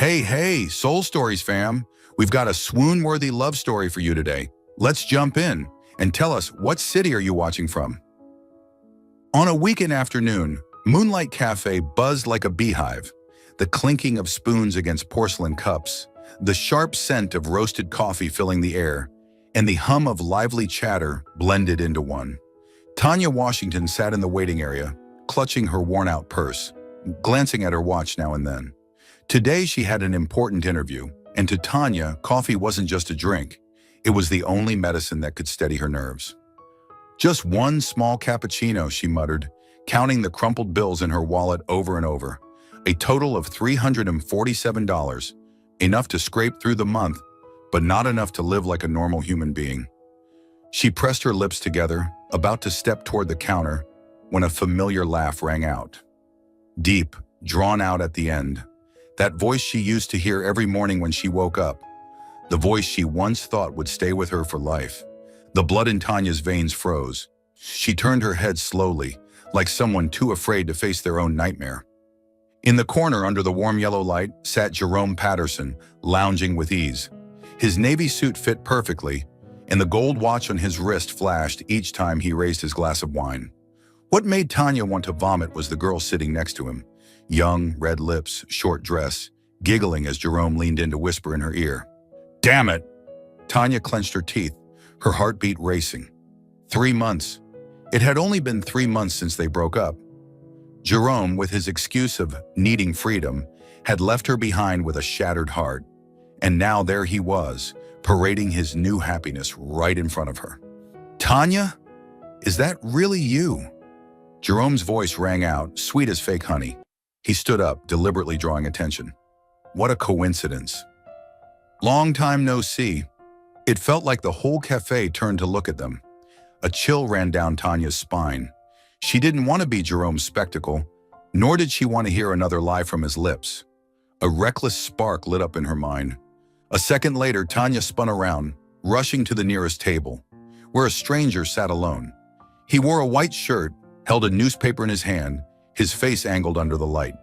Hey, Soul Stories fam. We've got a swoon-worthy love story for you today. Let's jump in and tell us, what city are you watching from? On a weekend afternoon, Moonlight Cafe buzzed like a beehive. The clinking of spoons against porcelain cups, the sharp scent of roasted coffee filling the air, and the hum of lively chatter blended into one. Tanya Washington sat in the waiting area, clutching her worn-out purse, glancing at her watch now and then. Today she had an important interview, and to Tanya, coffee wasn't just a drink. It was the only medicine that could steady her nerves. Just one small cappuccino, she muttered, counting the crumpled bills in her wallet over and over. A total of $347, enough to scrape through the month, but not enough to live like a normal human being. She pressed her lips together, about to step toward the counter, when a familiar laugh rang out. Deep, drawn out at the end. That voice she used to hear every morning when she woke up. The voice she once thought would stay with her for life. The blood in Tanya's veins froze. She turned her head slowly, like someone too afraid to face their own nightmare. In the corner under the warm yellow light sat Jerome Patterson, lounging with ease. His navy suit fit perfectly, and the gold watch on his wrist flashed each time he raised his glass of wine. What made Tanya want to vomit was the girl sitting next to him. Young, red lips, short dress, giggling as Jerome leaned in to whisper in her ear. "Damn it!" Tanya clenched her teeth, her heartbeat racing. 3 months. It had only been 3 months since they broke up. Jerome, with his excuse of needing freedom, had left her behind with a shattered heart. And now there he was, parading his new happiness right in front of her. "Tanya? Is that really you?" Jerome's voice rang out, sweet as fake honey. He stood up, deliberately drawing attention. What a coincidence. Long time no see. It felt like the whole cafe turned to look at them. A chill ran down Tanya's spine. She didn't want to be Jerome's spectacle, nor did she want to hear another lie from his lips. A reckless spark lit up in her mind. A second later, Tanya spun around, rushing to the nearest table, where a stranger sat alone. He wore a white shirt, held a newspaper in his hand, his face angled under the light.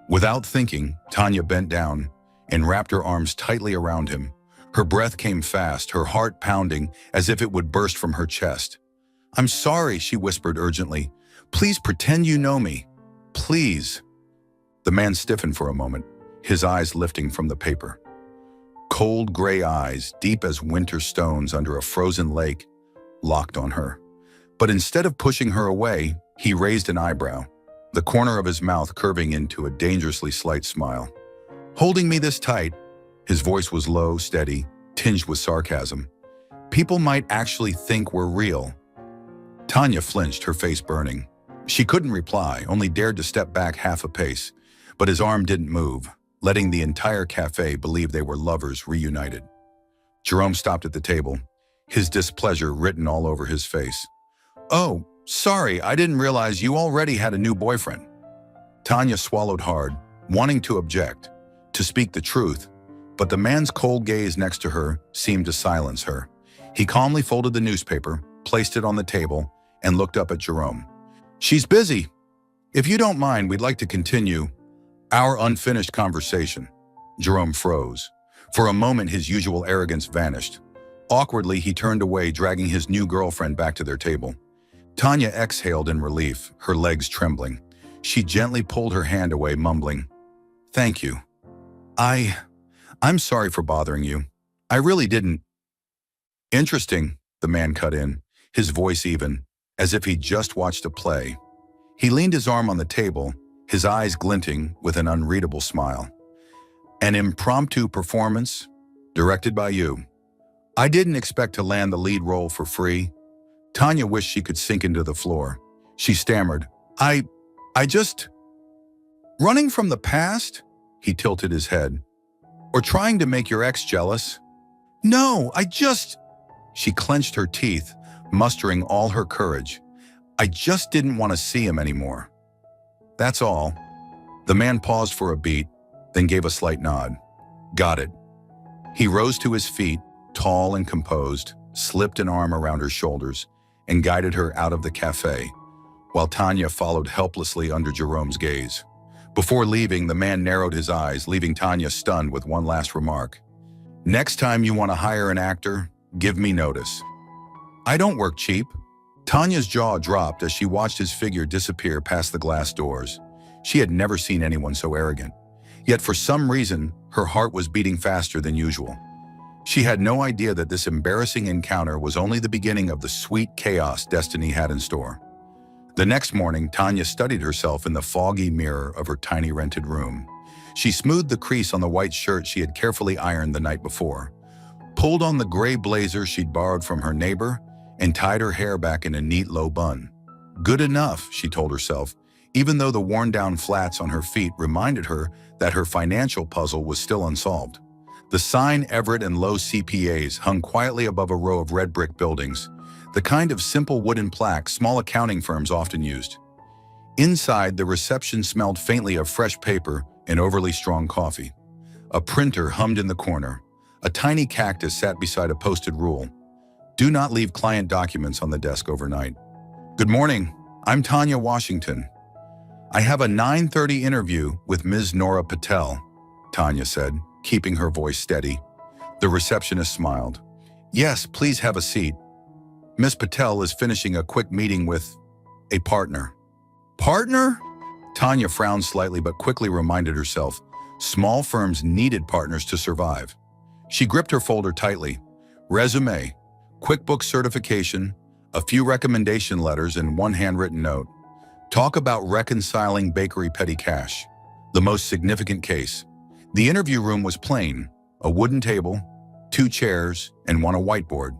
Without thinking, Tanya bent down and wrapped her arms tightly around him. Her breath came fast, her heart pounding as if it would burst from her chest. "I'm sorry," she whispered urgently. "Please pretend you know me. Please." The man stiffened for a moment, his eyes lifting from the paper. Cold gray eyes, deep as winter stones under a frozen lake, locked on her. But instead of pushing her away, he raised an eyebrow, the corner of his mouth curving into a dangerously slight smile. "Holding me this tight," his voice was low, steady, tinged with sarcasm. "People might actually think we're real." Tanya flinched, her face burning. She couldn't reply, only dared to step back half a pace, but his arm didn't move, letting the entire cafe believe they were lovers reunited. Jerome stopped at the table, his displeasure written all over his face. "Oh, sorry, I didn't realize you already had a new boyfriend." Tanya swallowed hard, wanting to object, to speak the truth, but the man's cold gaze next to her seemed to silence her. He calmly folded the newspaper, placed it on the table, and looked up at Jerome. "She's busy. If you don't mind, we'd like to continue our unfinished conversation." Jerome froze. For a moment, his usual arrogance vanished. Awkwardly, he turned away, dragging his new girlfriend back to their table. Tanya exhaled in relief, her legs trembling. She gently pulled her hand away, mumbling, "Thank you. I'm sorry for bothering you. I really didn't." "Interesting," the man cut in, his voice even, as if he'd just watched a play. He leaned his arm on the table, his eyes glinting with an unreadable smile. "An impromptu performance, directed by you. I didn't expect to land the lead role for free." Tanya wished she could sink into the floor. She stammered, I just... Running from the past?" He tilted his head. "Or trying to make your ex jealous?" "No, She clenched her teeth, mustering all her courage. "I just didn't want to see him anymore. That's all." The man paused for a beat, then gave a slight nod. "Got it." He rose to his feet, tall and composed, slipped an arm around her shoulders, and guided her out of the cafe, while Tanya followed helplessly under Jerome's gaze. Before leaving, the man narrowed his eyes, leaving Tanya stunned with one last remark. Next time you want to hire an actor, give me notice. I don't work cheap. Tanya's jaw dropped as she watched his figure disappear past the glass doors. She had never seen anyone so arrogant. Yet for some reason, her heart was beating faster than usual. She had no idea that this embarrassing encounter was only the beginning of the sweet chaos destiny had in store. The next morning, Tanya studied herself in the foggy mirror of her tiny rented room. She smoothed the crease on the white shirt she had carefully ironed the night before, pulled on the gray blazer she'd borrowed from her neighbor, and tied her hair back in a neat low bun. Good enough, she told herself, even though the worn-down flats on her feet reminded her that her financial puzzle was still unsolved. The sign Everett and Low CPAs hung quietly above a row of red brick buildings, the kind of simple wooden plaque small accounting firms often used. Inside, the reception smelled faintly of fresh paper and overly strong coffee. A printer hummed in the corner. A tiny cactus sat beside a posted rule. Do not leave client documents on the desk overnight. Good morning, I'm Tanya Washington. I have a 9:30 interview with Ms. Nora Patel, Tanya said, keeping her voice steady. The receptionist smiled. Yes, please have a seat. Ms. Patel is finishing a quick meeting with a partner. Partner? Tanya frowned slightly but quickly reminded herself, small firms needed partners to survive. She gripped her folder tightly. Resume, QuickBooks certification, a few recommendation letters and one handwritten note. Talk about reconciling bakery petty cash. The most significant case. The interview room was plain, a wooden table, 2 chairs, and a whiteboard.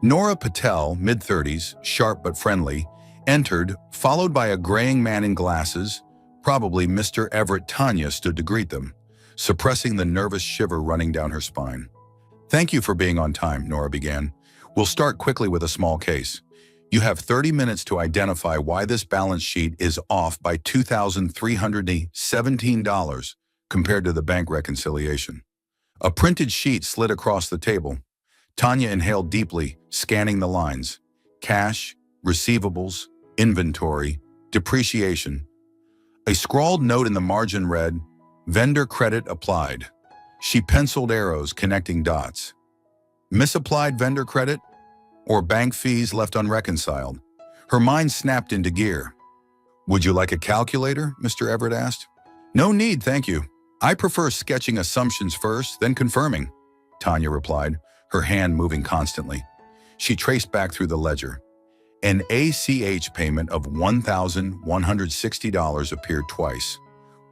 Nora Patel, mid-30s, sharp but friendly, entered, followed by a graying man in glasses. Probably Mr. Everett. Tanya stood to greet them, suppressing the nervous shiver running down her spine. Thank you for being on time, Nora began. We'll start quickly with a small case. You have 30 minutes to identify why this balance sheet is off by $2,317 compared to the bank reconciliation. A printed sheet slid across the table. Tanya inhaled deeply, scanning the lines. Cash, receivables, inventory, depreciation. A scrawled note in the margin read, vendor credit applied. She penciled arrows connecting dots. Misapplied vendor credit? Or bank fees left unreconciled? Her mind snapped into gear. Would you like a calculator? Mr. Everett asked. No need, thank you. I prefer sketching assumptions first, then confirming, Tanya replied, her hand moving constantly. She traced back through the ledger. An ACH payment of $1,160 appeared twice,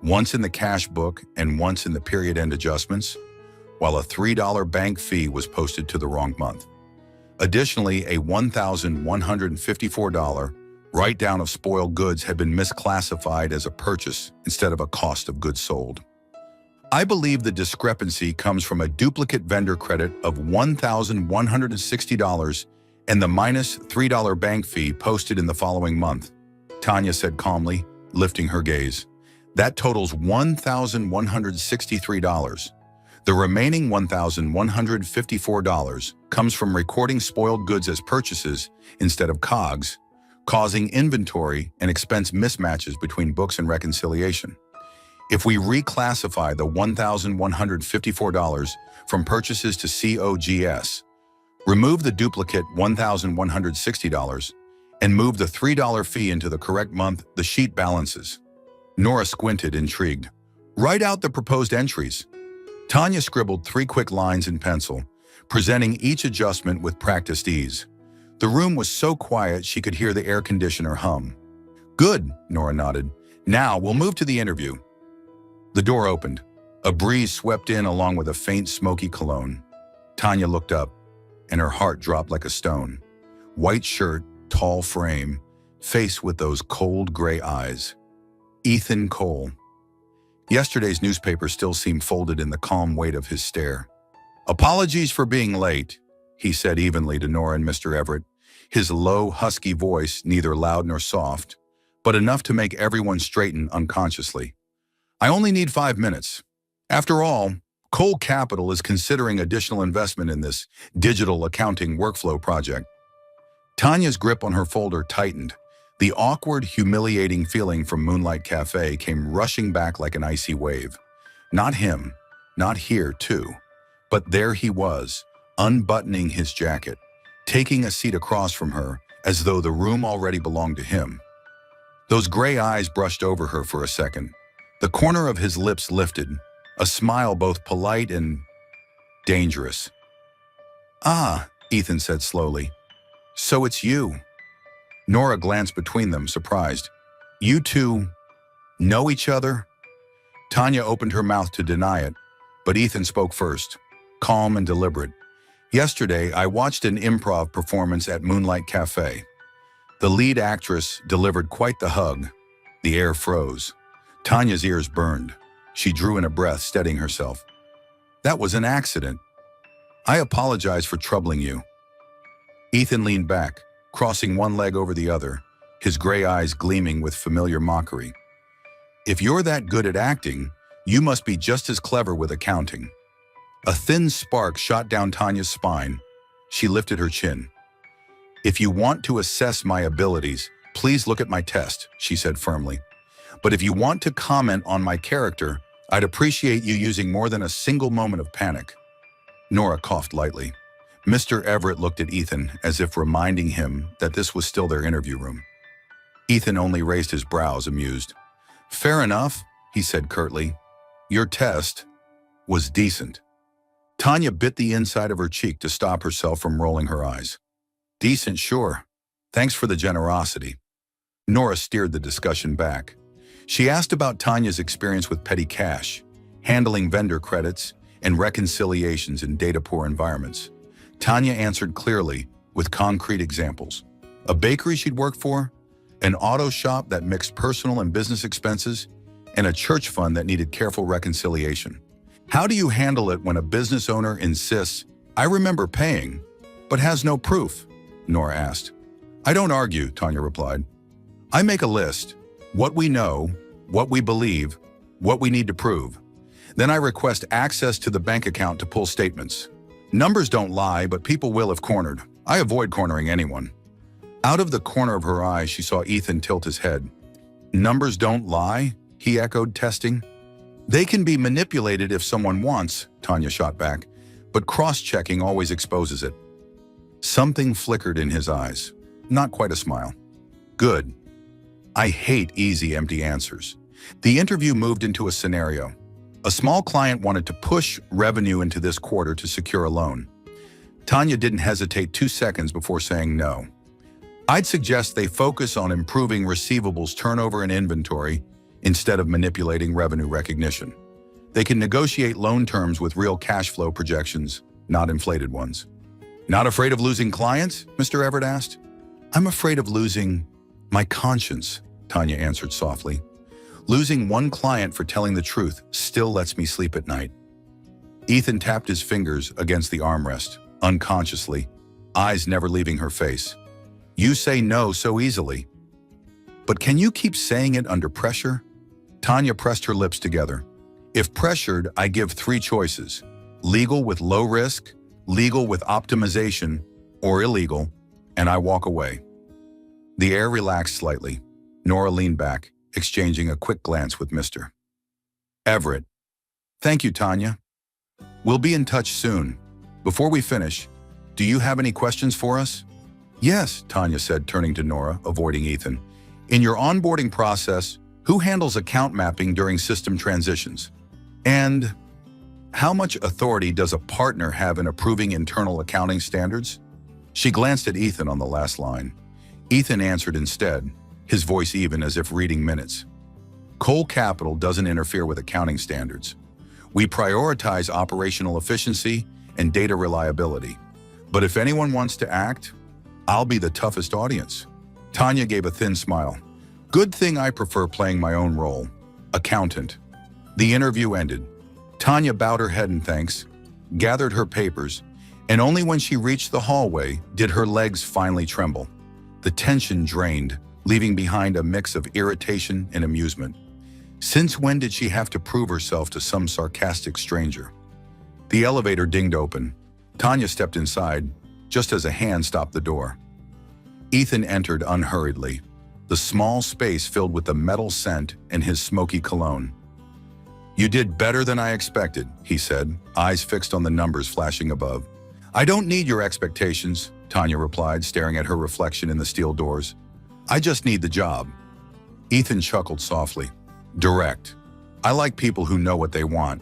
once in the cash book and once in the period-end adjustments, while a $3 bank fee was posted to the wrong month. Additionally, a $1,154 write-down of spoiled goods had been misclassified as a purchase instead of a cost of goods sold. I believe the discrepancy comes from a duplicate vendor credit of $1,160 and the minus $3 bank fee posted in the following month, Tanya said calmly, lifting her gaze. That totals $1,163. The remaining $1,154 comes from recording spoiled goods as purchases instead of COGS, causing inventory and expense mismatches between books and reconciliation. If we reclassify the $1,154 from purchases to COGS, remove the duplicate $1,160, and move the $3 fee into the correct month, the sheet balances. Nora squinted, intrigued. Write out the proposed entries. Tanya scribbled 3 quick lines in pencil, presenting each adjustment with practiced ease. The room was so quiet she could hear the air conditioner hum. Good, Nora nodded. Now we'll move to the interview. The door opened. A breeze swept in along with a faint smoky cologne. Tanya looked up, and her heart dropped like a stone. White shirt, tall frame, face with those cold gray eyes. Ethan Cole. Yesterday's newspaper still seemed folded in the calm weight of his stare. Apologies for being late, he said evenly to Nora and Mr. Everett, his low, husky voice neither loud nor soft, but enough to make everyone straighten unconsciously. I only need 5 minutes. After all, Cole Capital is considering additional investment in this digital accounting workflow project. Tanya's grip on her folder tightened. The awkward, humiliating feeling from Moonlight Cafe came rushing back like an icy wave. Not him, not here, too. But there he was, unbuttoning his jacket, taking a seat across from her as though the room already belonged to him. Those gray eyes brushed over her for a second. The corner of his lips lifted, a smile both polite and dangerous. "Ah," Ethan said slowly. "So it's you." Nora glanced between them, surprised. "You two know each other?" Tanya opened her mouth to deny it, but Ethan spoke first, calm and deliberate. "Yesterday, I watched an improv performance at Moonlight Cafe. The lead actress delivered quite the hug. The air froze. Tanya's ears burned. She drew in a breath, steadying herself. "That was an accident. I apologize for troubling you." Ethan leaned back, crossing one leg over the other, his gray eyes gleaming with familiar mockery. "If you're that good at acting, you must be just as clever with accounting." A thin spark shot down Tanya's spine. She lifted her chin. "If you want to assess my abilities, please look at my test," she said firmly. "But if you want to comment on my character, I'd appreciate you using more than a single moment of panic." Nora coughed lightly. Mr. Everett looked at Ethan as if reminding him that this was still their interview room. Ethan only raised his brows, amused. "Fair enough," he said curtly. "Your test was decent." Tanya bit the inside of her cheek to stop herself from rolling her eyes. "Decent, sure. Thanks for the generosity." Nora steered the discussion back. She asked about Tanya's experience with petty cash, handling vendor credits, and reconciliations in data-poor environments. Tanya answered clearly, with concrete examples. A bakery she'd worked for, an auto shop that mixed personal and business expenses, and a church fund that needed careful reconciliation. "How do you handle it when a business owner insists, 'I remember paying,' but has no proof?" Nora asked. "I don't argue," Tanya replied. "I make a list. What we know, what we believe, what we need to prove. Then I request access to the bank account to pull statements. Numbers don't lie, but people will if cornered. I avoid cornering anyone." Out of the corner of her eye, she saw Ethan tilt his head. "Numbers don't lie?" he echoed, testing. "They can be manipulated if someone wants," Tanya shot back, "but cross-checking always exposes it." Something flickered in his eyes. Not quite a smile. "Good. I hate easy, empty answers." The interview moved into a scenario. A small client wanted to push revenue into this quarter to secure a loan. Tanya didn't hesitate 2 seconds before saying no. "I'd suggest they focus on improving receivables turnover and inventory instead of manipulating revenue recognition. They can negotiate loan terms with real cash flow projections, not inflated ones." "Not afraid of losing clients?" Mr. Everett asked. "I'm afraid of losing my conscience," Tanya answered softly. "Losing one client for telling the truth still lets me sleep at night." Ethan tapped his fingers against the armrest, unconsciously, eyes never leaving her face. "You say no so easily. But can you keep saying it under pressure?" Tanya pressed her lips together. "If pressured, I give 3 choices. Legal with low risk, legal with optimization, or illegal, and I walk away." The air relaxed slightly. Nora leaned back, exchanging a quick glance with Mr. Everett. "Thank you, Tanya. We'll be in touch soon. Before we finish, do you have any questions for us?" "Yes," Tanya said, turning to Nora, avoiding Ethan. "In your onboarding process, who handles account mapping during system transitions? And how much authority does a partner have in approving internal accounting standards?" She glanced at Ethan on the last line. Ethan answered instead, his voice even as if reading minutes. "Cole Capital doesn't interfere with accounting standards. We prioritize operational efficiency and data reliability. But if anyone wants to act, I'll be the toughest audience." Tanya gave a thin smile. "Good thing I prefer playing my own role. Accountant." The interview ended. Tanya bowed her head in thanks, gathered her papers, and only when she reached the hallway did her legs finally tremble. The tension drained, leaving behind a mix of irritation and amusement. Since when did she have to prove herself to some sarcastic stranger? The elevator dinged open. Tanya stepped inside, just as a hand stopped the door. Ethan entered unhurriedly. the small space filled with the metal scent and his smoky cologne. "You did better than I expected," he said, eyes fixed on the numbers flashing above. "I don't need your expectations," Tanya replied, staring at her reflection in the steel doors. "I just need the job." Ethan chuckled softly. "Direct. I like people who know what they want."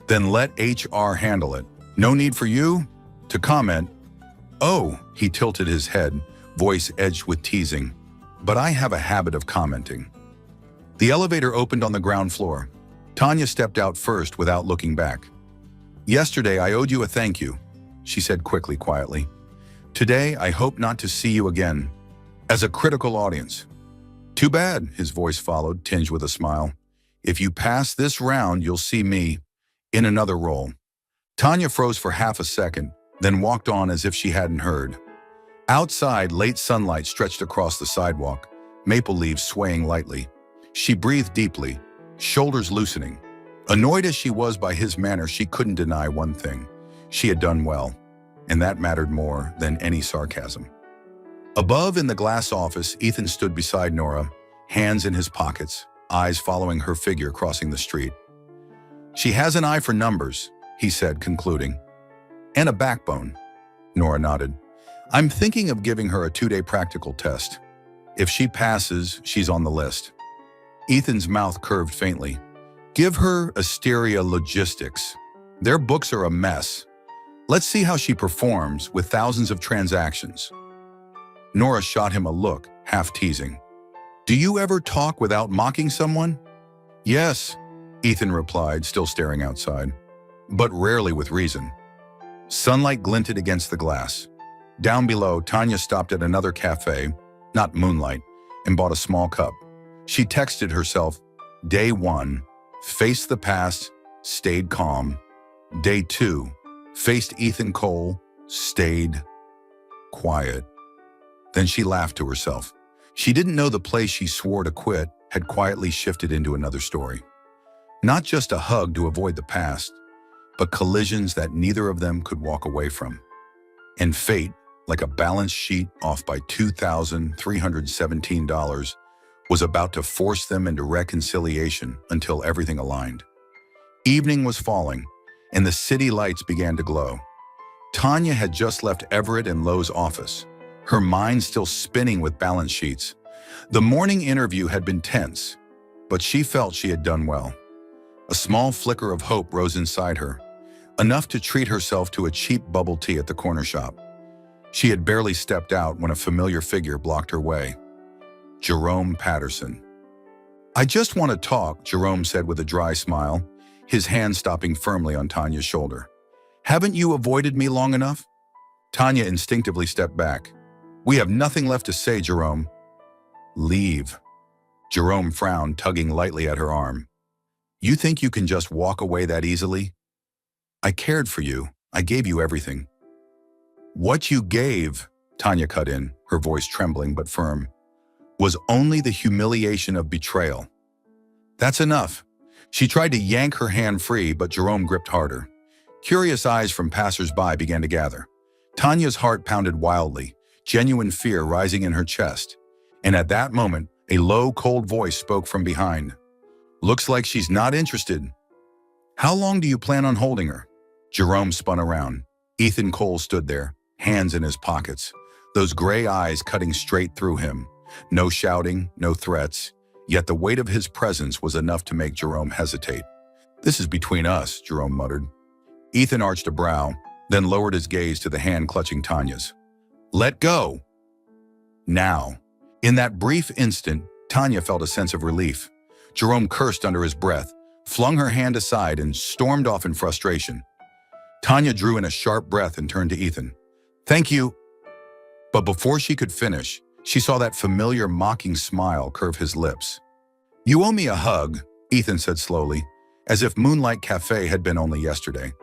"Then let HR handle it. No need for you to comment." "Oh," he tilted his head, voice edged with teasing. "But I have a habit of commenting." The elevator opened on the ground floor. Tanya stepped out first without looking back. "Yesterday I owed you a thank you," she said quietly. "Today I hope not to see you again as a critical audience." "Too bad," his voice followed, tinged with a smile. "If you pass this round, you'll see me in another role." Tanya froze for half a second, then walked on as if she hadn't heard. Outside, late sunlight stretched across the sidewalk, maple leaves swaying lightly. She breathed deeply, shoulders loosening. Annoyed as she was by his manner, she couldn't deny one thing. She had done well, and that mattered more than any sarcasm. Above in the glass office, Ethan stood beside Nora, hands in his pockets, eyes following her figure crossing the street. "She has an eye for numbers," he said, concluding. "And a backbone." Nora nodded. "I'm thinking of giving her a 2-day practical test. If she passes, she's on the list." Ethan's mouth curved faintly. "Give her Asteria Logistics. Their books are a mess. Let's see how she performs with thousands of transactions." Nora shot him a look, half teasing. "Do you ever talk without mocking someone?" "Yes," Ethan replied, still staring outside. "But rarely with reason." Sunlight glinted against the glass. Down below, Tanya stopped at another cafe, not Moonlight, and bought a small cup. She texted herself, "Day 1, faced the past, stayed calm. Day 2, faced Ethan Cole, stayed quiet." Then she laughed to herself. She didn't know the place she swore to quit had quietly shifted into another story. Not just a hug to avoid the past, but collisions that neither of them could walk away from. And fate, like a balance sheet off by $2,317, was about to force them into reconciliation until everything aligned. Evening was falling, and the city lights began to glow. Tanya had just left Everett and Lowe's office, her mind still spinning with balance sheets. The morning interview had been tense, but she felt she had done well. A small flicker of hope rose inside her, enough to treat herself to a cheap bubble tea at the corner shop. She had barely stepped out when a familiar figure blocked her way. Jerome Patterson. "I just want to talk," Jerome said with a dry smile, his hand stopping firmly on Tanya's shoulder. "Haven't you avoided me long enough?" Tanya instinctively stepped back. "We have nothing left to say, Jerome." "Leave." Jerome frowned, tugging lightly at her arm. "You think you can just walk away that easily? I cared for you. I gave you everything." "What you gave," Tanya cut in, her voice trembling but firm, "was only the humiliation of betrayal." "That's enough." She tried to yank her hand free, but Jerome gripped harder. Curious eyes from passers-by began to gather. Tanya's heart pounded wildly, genuine fear rising in her chest. And at that moment, a low, cold voice spoke from behind. "Looks like she's not interested. How long do you plan on holding her?" Jerome spun around. Ethan Cole stood there, hands in his pockets, those gray eyes cutting straight through him. No shouting, no threats, yet the weight of his presence was enough to make Jerome hesitate. "This is between us," Jerome muttered. Ethan arched a brow, then lowered his gaze to the hand clutching Tanya's. "Let go!" Now. In that brief instant, Tanya felt a sense of relief. Jerome cursed under his breath, flung her hand aside, and stormed off in frustration. Tanya drew in a sharp breath and turned to Ethan. "Thank you." But before she could finish, she saw that familiar mocking smile curve his lips. "You owe me a hug," Ethan said slowly, as if Moonlight Cafe had been only yesterday.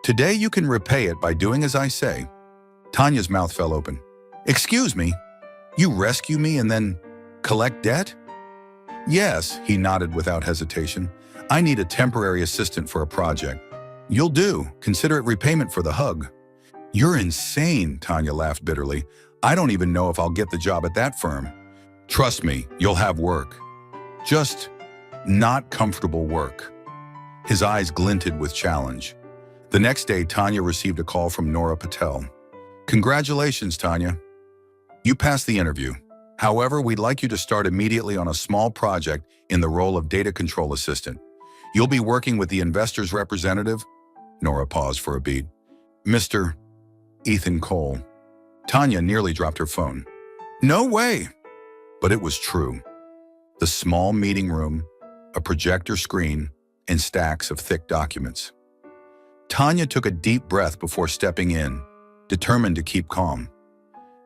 "Today you can repay it by doing as I say." Tanya's mouth fell open. "Excuse me? You rescue me and then collect debt?" "Yes," he nodded without hesitation. "I need a temporary assistant for a project." "You'll do. Consider it repayment for the hug." "You're insane," Tanya laughed bitterly. "I don't even know if I'll get the job at that firm." Trust me, you'll have work. Just not comfortable work. His eyes glinted with challenge. The next day, Tanya received a call from Nora Patel. Congratulations, Tanya. You passed the interview. However, we'd like you to start immediately on a small project in the role of data control assistant. You'll be working with the investor's representative. Nora paused for a beat. Mr. Ethan Cole. Tanya nearly dropped her phone. No way! But it was true. The small meeting room, a projector screen, and stacks of thick documents. Tanya took a deep breath before stepping in, determined to keep calm.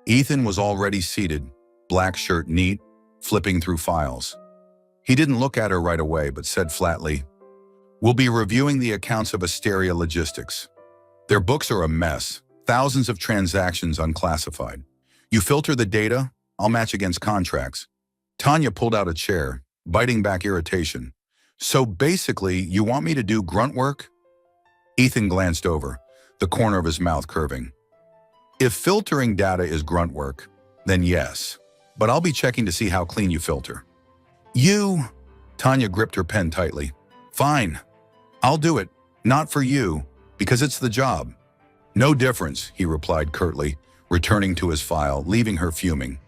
Ethan was already seated, black shirt neat, flipping through files. He didn't look at her right away, but said flatly, "We'll be reviewing the accounts of Asteria Logistics. Their books are a mess, thousands of transactions unclassified. You filter the data, I'll match against contracts." Tanya pulled out a chair, biting back irritation. So basically, you want me to do grunt work? Ethan glanced over, the corner of his mouth curving. If filtering data is grunt work, then yes, but I'll be checking to see how clean you filter. Tanya gripped her pen tightly. Fine, I'll do it, not for you, because it's the job. No difference, he replied curtly, returning to his file, leaving her fuming.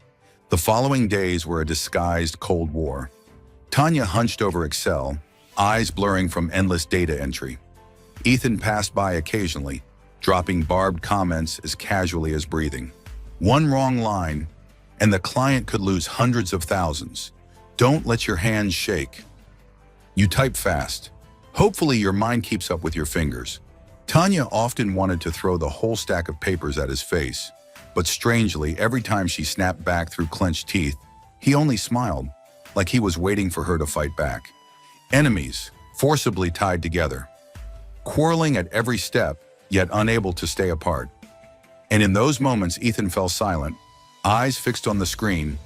The following days were a disguised Cold War. Tanya hunched over Excel, eyes blurring from endless data entry. Ethan passed by occasionally, dropping barbed comments as casually as breathing. One wrong line, and the client could lose hundreds of thousands. Don't let your hands shake. You type fast. Hopefully your mind keeps up with your fingers. Tanya often wanted to throw the whole stack of papers at his face, but strangely, every time she snapped back through clenched teeth, he only smiled, like he was waiting for her to fight back. Enemies, forcibly tied together. Quarreling at every step, yet unable to stay apart. And in those moments, Ethan fell silent, eyes fixed on the screen.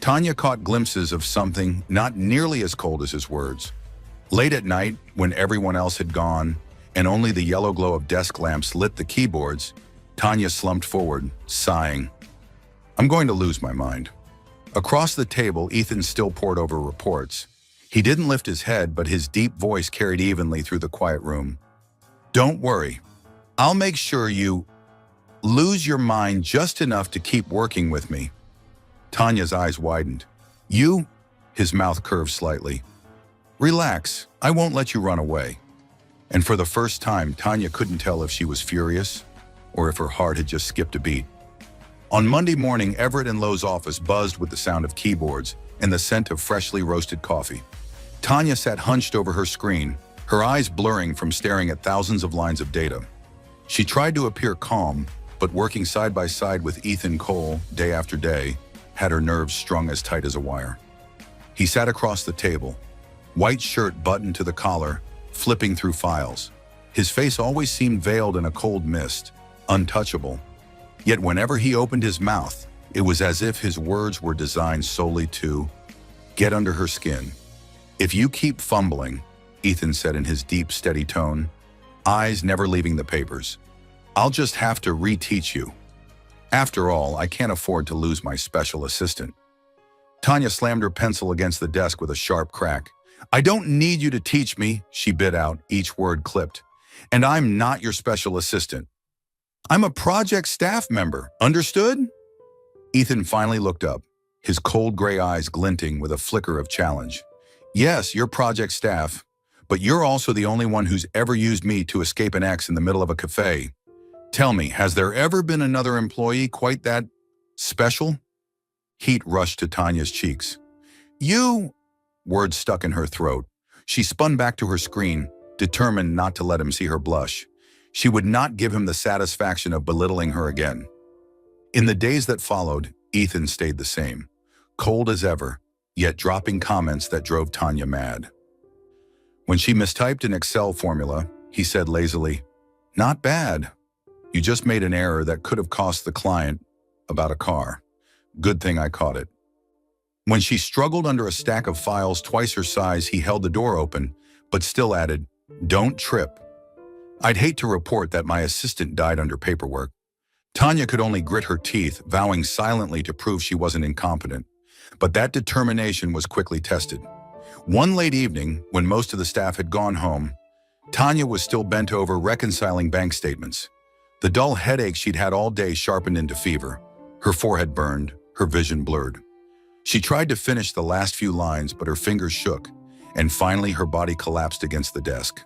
Tanya caught glimpses of something not nearly as cold as his words. Late at night, when everyone else had gone, and only the yellow glow of desk lamps lit the keyboards, Tanya slumped forward, sighing. I'm going to lose my mind. Across the table, Ethan still pored over reports. He didn't lift his head, but his deep voice carried evenly through the quiet room. Don't worry. I'll make sure you lose your mind just enough to keep working with me. Tanya's eyes widened. You? His mouth curved slightly. Relax, I won't let you run away. And for the first time, Tanya couldn't tell if she was furious or if her heart had just skipped a beat. On Monday morning, Everett and Lowe's office buzzed with the sound of keyboards and the scent of freshly roasted coffee. Tanya sat hunched over her screen, her eyes blurring from staring at thousands of lines of data. She tried to appear calm, but working side by side with Ethan Cole day after day had her nerves strung as tight as a wire. He sat across the table, white shirt buttoned to the collar, flipping through files. His face always seemed veiled in a cold mist, untouchable. Yet whenever he opened his mouth, it was as if his words were designed solely to get under her skin. If you keep fumbling, Ethan said in his deep, steady tone, eyes never leaving the papers, I'll just have to reteach you. After all, I can't afford to lose my special assistant. Tanya slammed her pencil against the desk with a sharp crack. I don't need you to teach me, she bit out, each word clipped. And I'm not your special assistant. I'm a project staff member, understood? Ethan finally looked up, his cold gray eyes glinting with a flicker of challenge. Yes, you're project staff, but you're also the only one who's ever used me to escape an ex in the middle of a cafe. Tell me, has there ever been another employee quite that special? Heat rushed to Tanya's cheeks. You... Words stuck in her throat. She spun back to her screen, determined not to let him see her blush. She would not give him the satisfaction of belittling her again. In the days that followed, Ethan stayed the same, cold as ever, yet dropping comments that drove Tanya mad. When she mistyped an Excel formula, he said lazily, Not bad. You just made an error that could have cost the client about a car. Good thing I caught it. When she struggled under a stack of files twice her size, he held the door open, but still added, Don't trip. I'd hate to report that my assistant died under paperwork. Tanya could only grit her teeth, vowing silently to prove she wasn't incompetent. But that determination was quickly tested. One late evening, when most of the staff had gone home, Tanya was still bent over reconciling bank statements. The dull headache she'd had all day sharpened into fever. Her forehead burned, her vision blurred. She tried to finish the last few lines, but her fingers shook, and finally her body collapsed against the desk.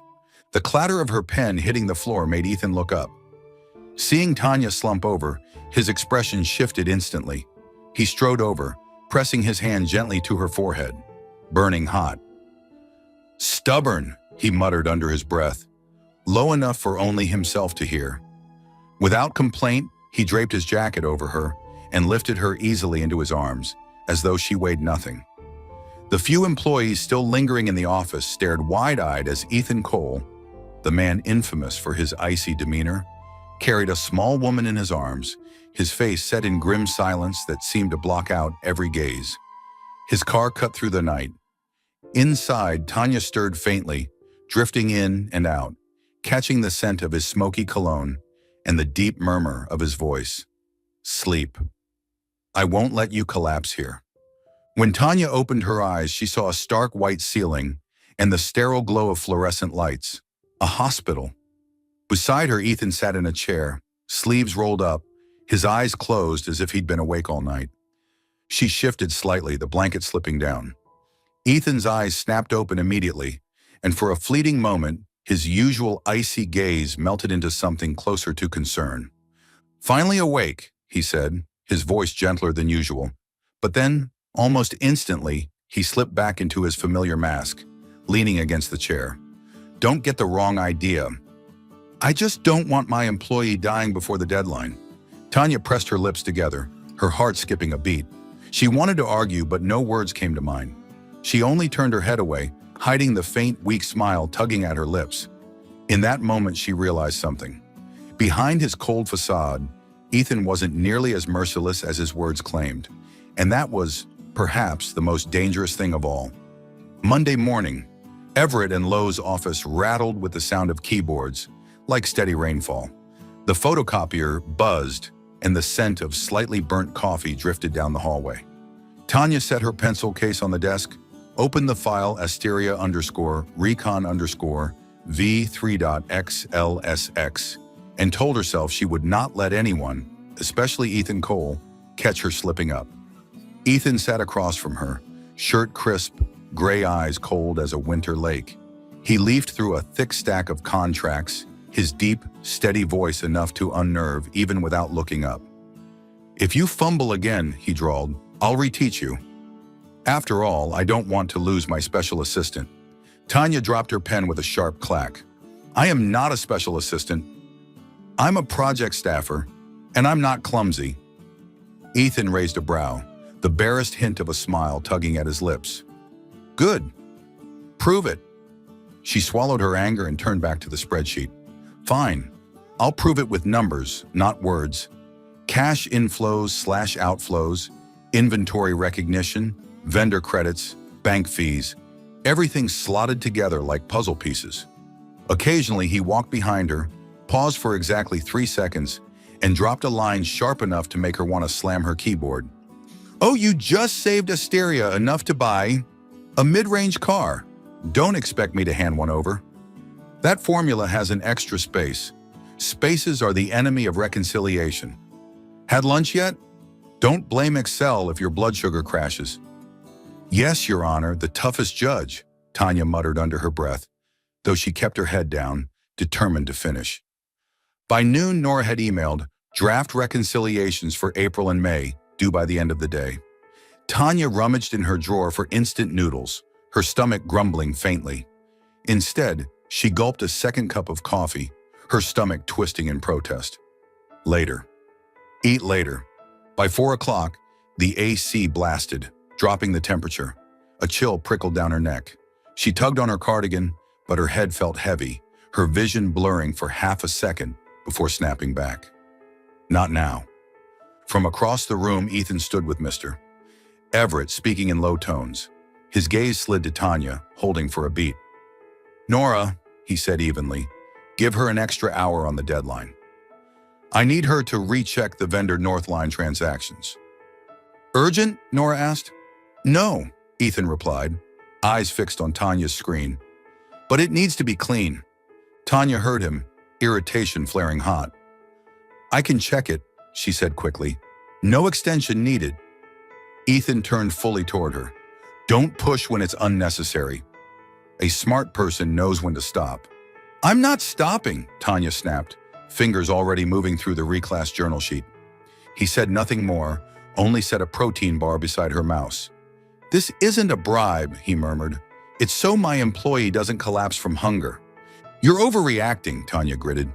The clatter of her pen hitting the floor made Ethan look up. Seeing Tanya slump over, his expression shifted instantly. He strode over, pressing his hand gently to her forehead, burning hot. "Stubborn," he muttered under his breath, low enough for only himself to hear. Without complaint, he draped his jacket over her and lifted her easily into his arms, as though she weighed nothing. The few employees still lingering in the office stared wide-eyed as Ethan Cole, the man infamous for his icy demeanor, carried a small woman in his arms, his face set in grim silence that seemed to block out every gaze. His car cut through the night. Inside, Tanya stirred faintly, drifting in and out, catching the scent of his smoky cologne and the deep murmur of his voice. "Sleep. I won't let you collapse here." When Tanya opened her eyes, she saw a stark white ceiling and the sterile glow of fluorescent lights. A hospital. Beside her, Ethan sat in a chair, sleeves rolled up, his eyes closed as if he'd been awake all night. She shifted slightly, the blanket slipping down. Ethan's eyes snapped open immediately, and for a fleeting moment, his usual icy gaze melted into something closer to concern. "Finally awake," he said, his voice gentler than usual. But then, almost instantly, he slipped back into his familiar mask, leaning against the chair. "Don't get the wrong idea. I just don't want my employee dying before the deadline." Tanya pressed her lips together, her heart skipping a beat. She wanted to argue, but no words came to mind. She only turned her head away, hiding the faint, weak smile tugging at her lips. In that moment, she realized something. Behind his cold facade, Ethan wasn't nearly as merciless as his words claimed, and that was, perhaps, the most dangerous thing of all. Monday morning, Everett and Lowe's office rattled with the sound of keyboards, like steady rainfall. The photocopier buzzed, and the scent of slightly burnt coffee drifted down the hallway. Tanya set her pencil case on the desk, opened the file Asteria_recon_V3.XLSX, and told herself she would not let anyone, especially Ethan Cole, catch her slipping up. Ethan sat across from her, shirt crisp, gray eyes cold as a winter lake. He leafed through a thick stack of contracts, his deep, steady voice enough to unnerve even without looking up. "If you fumble again," he drawled, "I'll reteach you. After all, I don't want to lose my special assistant." Tanya dropped her pen with a sharp clack. "I am not a special assistant. I'm a project staffer, and I'm not clumsy." Ethan raised a brow, the barest hint of a smile tugging at his lips. "Good. Prove it." She swallowed her anger and turned back to the spreadsheet. "Fine. I'll prove it with numbers, not words. Cash inflows/outflows, inventory recognition, vendor credits, bank fees, everything slotted together like puzzle pieces." Occasionally, he walked behind her, paused for exactly 3 seconds, and dropped a line sharp enough to make her want to slam her keyboard. "Oh, you just saved Asteria enough to buy a mid-range car. Don't expect me to hand one over." That formula has an extra space. Spaces are the enemy of reconciliation. "Had lunch yet? Don't blame Excel if your blood sugar crashes." "Yes, Your Honor, the toughest judge," Tanya muttered under her breath, though she kept her head down, determined to finish. By noon, Nora had emailed draft reconciliations for April and May, due by the end of the day. Tanya rummaged in her drawer for instant noodles, her stomach grumbling faintly. Instead, she gulped a second cup of coffee, her stomach twisting in protest. Later. Eat later. By 4 o'clock, the AC blasted, dropping the temperature. A chill prickled down her neck. She tugged on her cardigan, but her head felt heavy, her vision blurring for half a second before snapping back. Not now. From across the room, Ethan stood with Mr. Everett, speaking in low tones. His gaze slid to Tanya, holding for a beat. "Nora," he said evenly, "give her an extra hour on the deadline. I need her to recheck the vendor Northline transactions." "Urgent?" Nora asked. No, Ethan replied, eyes fixed on Tanya's screen. But it needs to be clean. Tanya heard him, irritation flaring hot. I can check it, she said quickly. No extension needed. Ethan turned fully toward her. Don't push when it's unnecessary. A smart person knows when to stop. I'm not stopping, Tanya snapped, fingers already moving through the reclass journal sheet. He said nothing more, only set a protein bar beside her mouse. This isn't a bribe, he murmured. It's so my employee doesn't collapse from hunger. You're overreacting, Tanya gritted.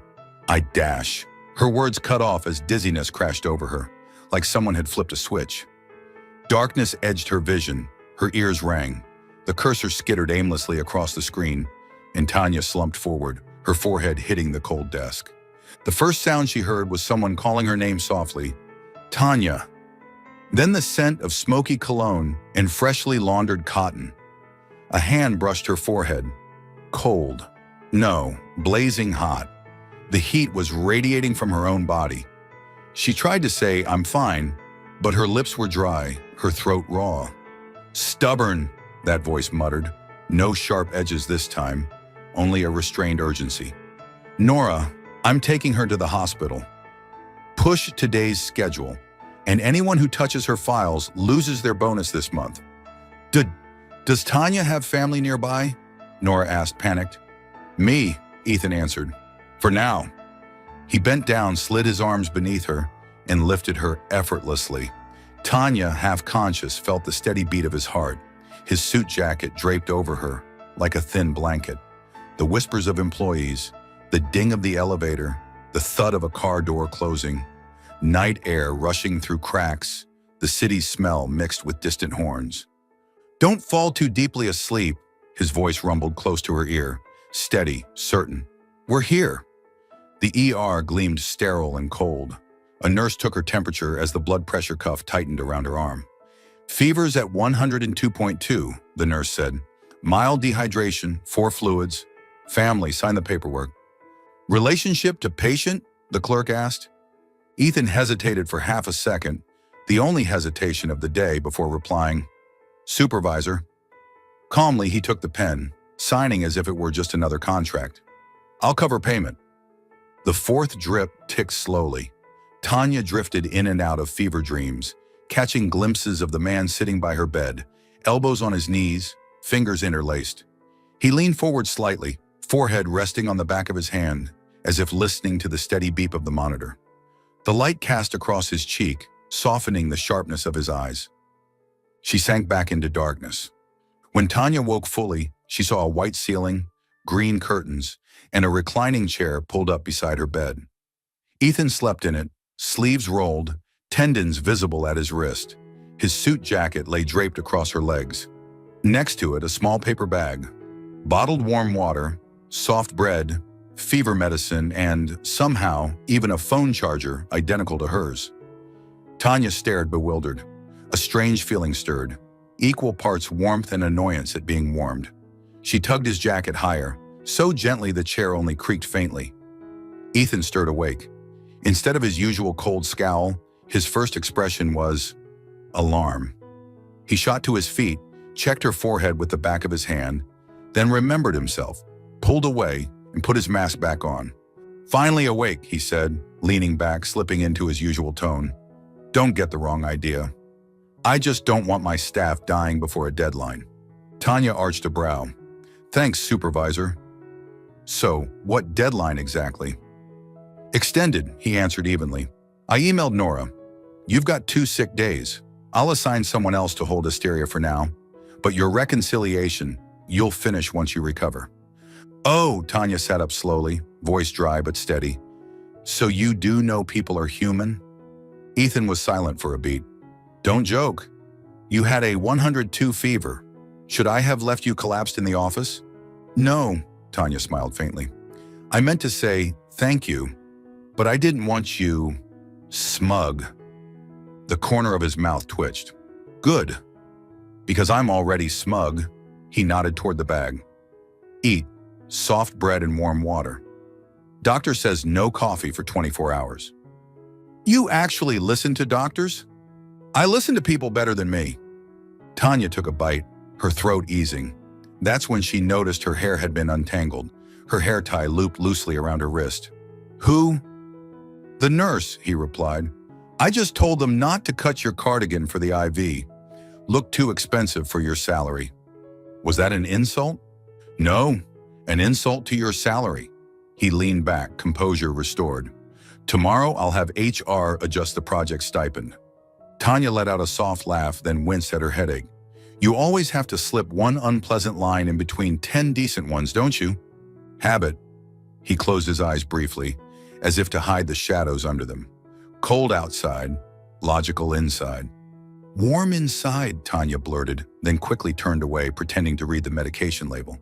I dash. Her words cut off as dizziness crashed over her, like someone had flipped a switch. Darkness edged her vision, her ears rang. The cursor skittered aimlessly across the screen, and Tanya slumped forward, her forehead hitting the cold desk. The first sound she heard was someone calling her name softly, Tanya. Then the scent of smoky cologne and freshly laundered cotton. A hand brushed her forehead. Cold. No, blazing hot. The heat was radiating from her own body. She tried to say, I'm fine, but her lips were dry, her throat raw. Stubborn, that voice muttered. No sharp edges this time, only a restrained urgency. Nora, I'm taking her to the hospital. Push today's schedule, and anyone who touches her files loses their bonus this month. Does Tanya have family nearby? Nora asked, panicked. Me, Ethan answered. For now. He bent down, slid his arms beneath her, and lifted her effortlessly. Tanya, half conscious, felt the steady beat of his heart, his suit jacket draped over her like a thin blanket. The whispers of employees, the ding of the elevator, the thud of a car door closing, night air rushing through cracks, the city's smell mixed with distant horns. Don't fall too deeply asleep, his voice rumbled close to her ear, steady, certain. We're here. The ER gleamed sterile and cold. A nurse took her temperature as the blood pressure cuff tightened around her arm. Fever's at 102.2, the nurse said. Mild dehydration, 4 fluids. Family, sign the paperwork. Relationship to patient? The clerk asked. Ethan hesitated for half a second, the only hesitation of the day, before replying, Supervisor. Calmly, he took the pen, signing as if it were just another contract. I'll cover payment. The fourth drip ticked slowly. Tanya drifted in and out of fever dreams, catching glimpses of the man sitting by her bed, elbows on his knees, fingers interlaced. He leaned forward slightly, forehead resting on the back of his hand, as if listening to the steady beep of the monitor. The light cast across his cheek, softening the sharpness of his eyes. She sank back into darkness. When Tanya woke fully, she saw a white ceiling, green curtains, and a reclining chair pulled up beside her bed. Ethan slept in it, sleeves rolled, tendons visible at his wrist. His suit jacket lay draped across her legs. Next to it, a small paper bag. Bottled warm water, soft bread, fever medicine, and, somehow, even a phone charger identical to hers. Tanya stared, bewildered. A strange feeling stirred, equal parts warmth and annoyance at being warmed. She tugged his jacket higher, so gently the chair only creaked faintly. Ethan stirred awake. Instead of his usual cold scowl, his first expression was alarm. He shot to his feet, checked her forehead with the back of his hand, then remembered himself, pulled away, and put his mask back on. Finally awake, he said, leaning back, slipping into his usual tone. Don't get the wrong idea. I just don't want my staff dying before a deadline. Tanya arched a brow. Thanks, Supervisor. So, what deadline exactly? Extended, he answered evenly. I emailed Nora. You've got 2 sick days. I'll assign someone else to hold hysteria for now. But your reconciliation, you'll finish once you recover. Oh, Tanya sat up slowly, voice dry but steady. So you do know people are human? Ethan was silent for a beat. Don't joke. You had a 102 fever. Should I have left you collapsed in the office? No, Tanya smiled faintly. I meant to say thank you, but I didn't want you smug. The corner of his mouth twitched. Good, because I'm already smug. He nodded toward the bag. Eat soft bread and warm water. Doctor says no coffee for 24 hours. You actually listen to doctors? I listen to people better than me. Tanya took a bite, her throat easing. That's when she noticed her hair had been untangled, her hair tie looped loosely around her wrist. Who? The nurse, he replied. I just told them not to cut your cardigan for the IV. Looked too expensive for your salary. Was that an insult? No, an insult to your salary. He leaned back, composure restored. Tomorrow I'll have HR adjust the project stipend. Tanya let out a soft laugh, then winced at her headache. You always have to slip one unpleasant line in between 10 decent ones, don't you? Habit. He closed his eyes briefly, as if to hide the shadows under them. Cold outside, logical inside. Warm inside, Tanya blurted, then quickly turned away, pretending to read the medication label.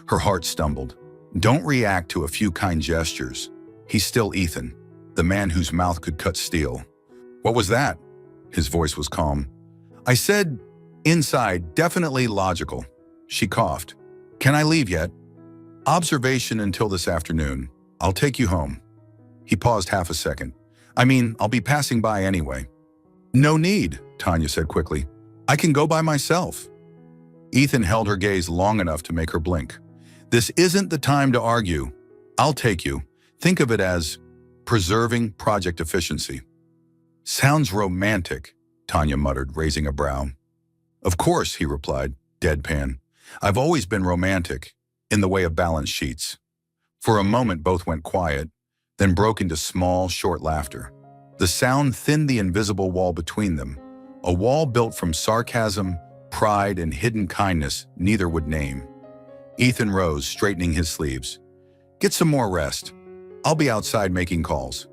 Her heart stumbled. Don't react to a few kind gestures. He's still Ethan, the man whose mouth could cut steel. What was that? His voice was calm. I said, inside, definitely logical. She coughed. Can I leave yet? Observation until this afternoon. I'll take you home. He paused half a second. I mean, I'll be passing by anyway. No need, Tanya said quickly. I can go by myself. Ethan held her gaze long enough to make her blink. This isn't the time to argue. I'll take you. Think of it as preserving project efficiency. Sounds romantic, Tanya muttered, raising a brow. Of course, he replied, deadpan. I've always been romantic, in the way of balance sheets. For a moment, both went quiet, then broke into small, short laughter. The sound thinned the invisible wall between them, a wall built from sarcasm, pride, and hidden kindness neither would name. Ethan rose, straightening his sleeves. Get some more rest. I'll be outside making calls.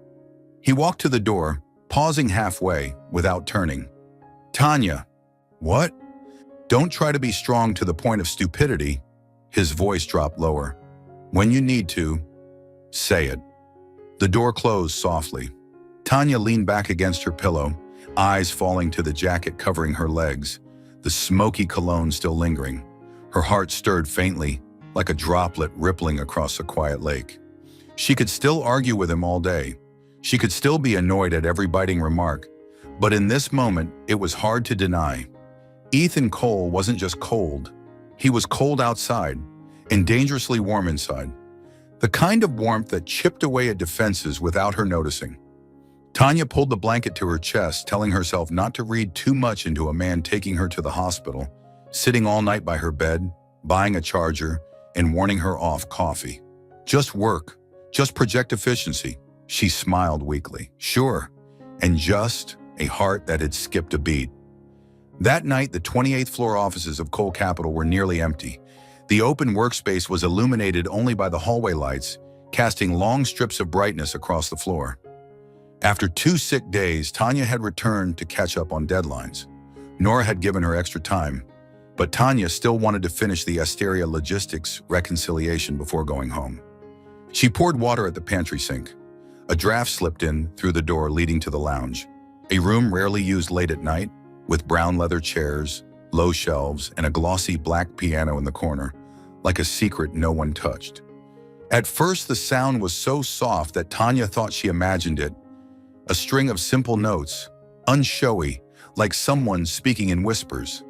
He walked to the door, pausing halfway without turning. Tanya. What? Don't try to be strong to the point of stupidity. His voice dropped lower. When you need to, say it. The door closed softly. Tanya leaned back against her pillow, eyes falling to the jacket covering her legs, the smoky cologne still lingering. Her heart stirred faintly, like a droplet rippling across a quiet lake. She could still argue with him all day. She could still be annoyed at every biting remark. But in this moment, it was hard to deny. Ethan Cole wasn't just cold. He was cold outside and dangerously warm inside. The kind of warmth that chipped away at defenses without her noticing. Tanya pulled the blanket to her chest, telling herself not to read too much into a man taking her to the hospital, sitting all night by her bed, buying a charger, and warning her off coffee. Just work, just project efficiency. She smiled weakly. Sure, and just a heart that had skipped a beat. That night, the 28th floor offices of Cole Capital were nearly empty. The open workspace was illuminated only by the hallway lights, casting long strips of brightness across the floor. After 2 sick days, Tanya had returned to catch up on deadlines. Nora had given her extra time, but Tanya still wanted to finish the Asteria Logistics reconciliation before going home. She poured water at the pantry sink. A draft slipped in through the door leading to the lounge, a room rarely used late at night, with brown leather chairs, low shelves, and a glossy black piano in the corner, like a secret no one touched. At first, the sound was so soft that Tanya thought she imagined it, a string of simple notes, unshowy, like someone speaking in whispers.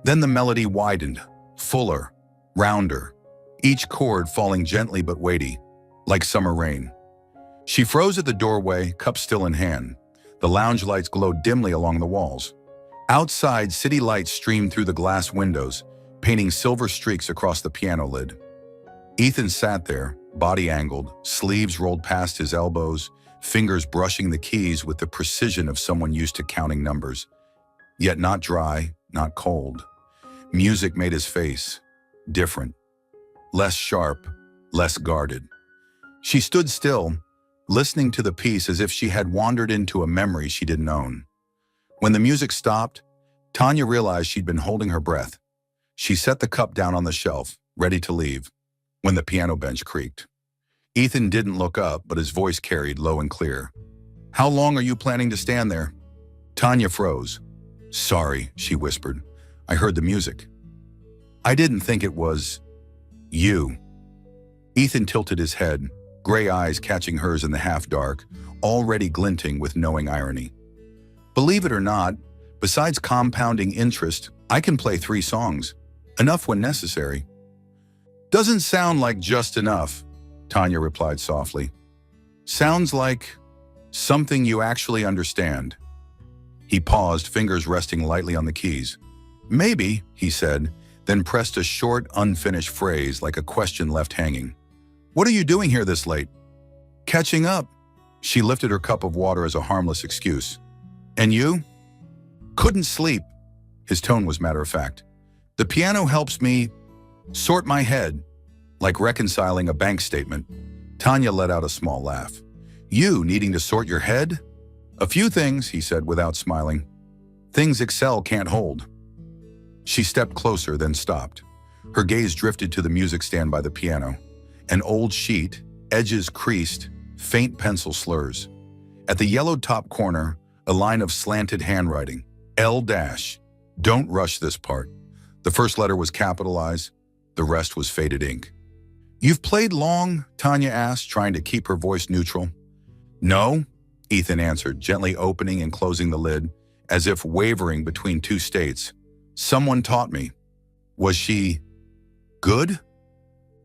Then the melody widened, fuller, rounder, each chord falling gently but weighty, like summer rain. She froze at the doorway, cup still in hand. The lounge lights glowed dimly along the walls. Outside, city lights streamed through the glass windows, painting silver streaks across the piano lid. Ethan sat there, body angled, sleeves rolled past his elbows, fingers brushing the keys with the precision of someone used to counting numbers. Yet not dry, not cold. Music made his face different, less sharp, less guarded. She stood still, listening to the piece as if she had wandered into a memory she didn't own. When the music stopped, Tanya realized she'd been holding her breath. She set the cup down on the shelf, ready to leave, when the piano bench creaked. Ethan didn't look up, but his voice carried low and clear. How long are you planning to stand there? Tanya froze. Sorry, she whispered. I heard the music. I didn't think it was you. Ethan tilted his head, gray eyes catching hers in the half-dark, already glinting with knowing irony. Believe it or not, besides compounding interest, I can play 3 songs, enough when necessary. Doesn't sound like just enough, Tanya replied softly. Sounds like something you actually understand. He paused, fingers resting lightly on the keys. Maybe, he said, then pressed a short, unfinished phrase like a question left hanging. What are you doing here this late? Catching up. She lifted her cup of water as a harmless excuse. And you? Couldn't sleep. His tone was matter-of-fact. The piano helps me sort my head, like reconciling a bank statement. Tanya let out a small laugh. You needing to sort your head? A few things, he said without smiling. Things Excel can't hold. She stepped closer, then stopped. Her gaze drifted to the music stand by the piano. An old sheet, edges creased, faint pencil slurs. At the yellowed top corner, a line of slanted handwriting. L-. Don't rush this part. The first letter was capitalized. The rest was faded ink. You've played long? Tanya asked, trying to keep her voice neutral. No, Ethan answered, gently opening and closing the lid, as if wavering between 2 states. Someone taught me. Was she good?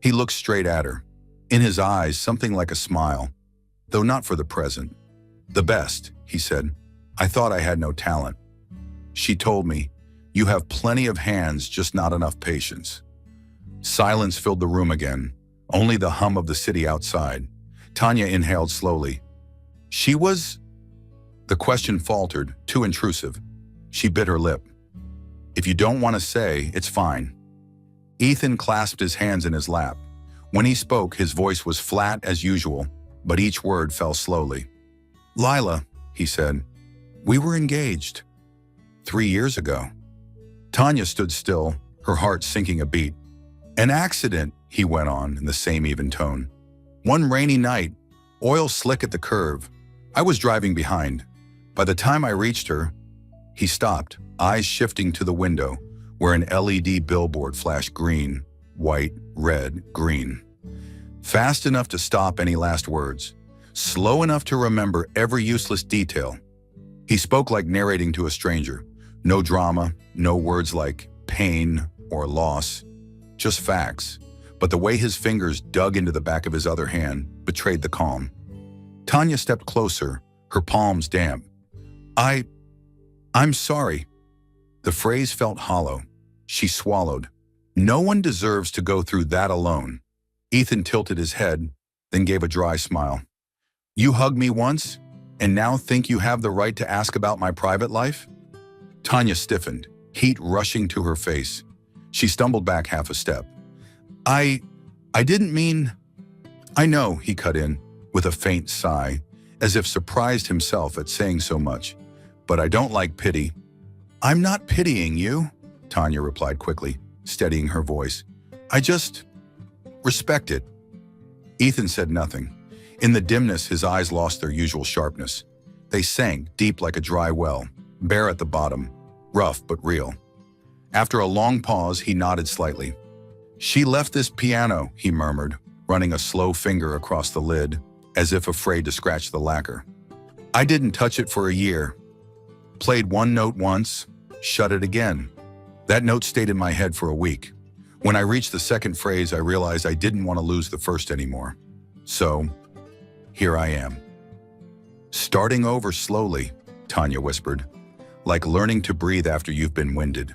He looked straight at her. In his eyes, something like a smile, though not for the present. The best, he said. I thought I had no talent. She told me, you have plenty of hands, just not enough patience. Silence filled the room again, only the hum of the city outside. Tanya inhaled slowly. She was... The question faltered, too intrusive. She bit her lip. If you don't want to say, it's fine. Ethan clasped his hands in his lap. When he spoke, his voice was flat as usual, but each word fell slowly. Lila, he said, we were engaged 3 years ago. Tanya stood still, her heart sinking a beat. An accident, he went on in the same even tone. One rainy night, oil slick at the curve. I was driving behind. By the time I reached her, he stopped, eyes shifting to the window, where an LED billboard flashed green, white, red, green. Fast enough to stop any last words, slow enough to remember every useless detail. He spoke like narrating to a stranger. No drama, no words like pain or loss, just facts. But the way his fingers dug into the back of his other hand betrayed the calm. Tanya stepped closer, her palms damp. I'm sorry. The phrase felt hollow. She swallowed. No one deserves to go through that alone. Ethan tilted his head, then gave a dry smile. You hugged me once, and now think you have the right to ask about my private life? Tanya stiffened, heat rushing to her face. She stumbled back half a step. I didn't mean... I know, he cut in, with a faint sigh, as if surprised himself at saying so much. But I don't like pity. I'm not pitying you, Tanya replied quickly, steadying her voice. I just respect it. Ethan said nothing. In the dimness, his eyes lost their usual sharpness. They sank deep like a dry well, bare at the bottom, rough but real. After a long pause, he nodded slightly. She left this piano, he murmured, running a slow finger across the lid, as if afraid to scratch the lacquer. I didn't touch it for a year. Played one note once, shut it again. That note stayed in my head for a week. When I reached the second phrase, I realized I didn't want to lose the first anymore. So, here I am. Starting over slowly, Tanya whispered, like learning to breathe after you've been winded.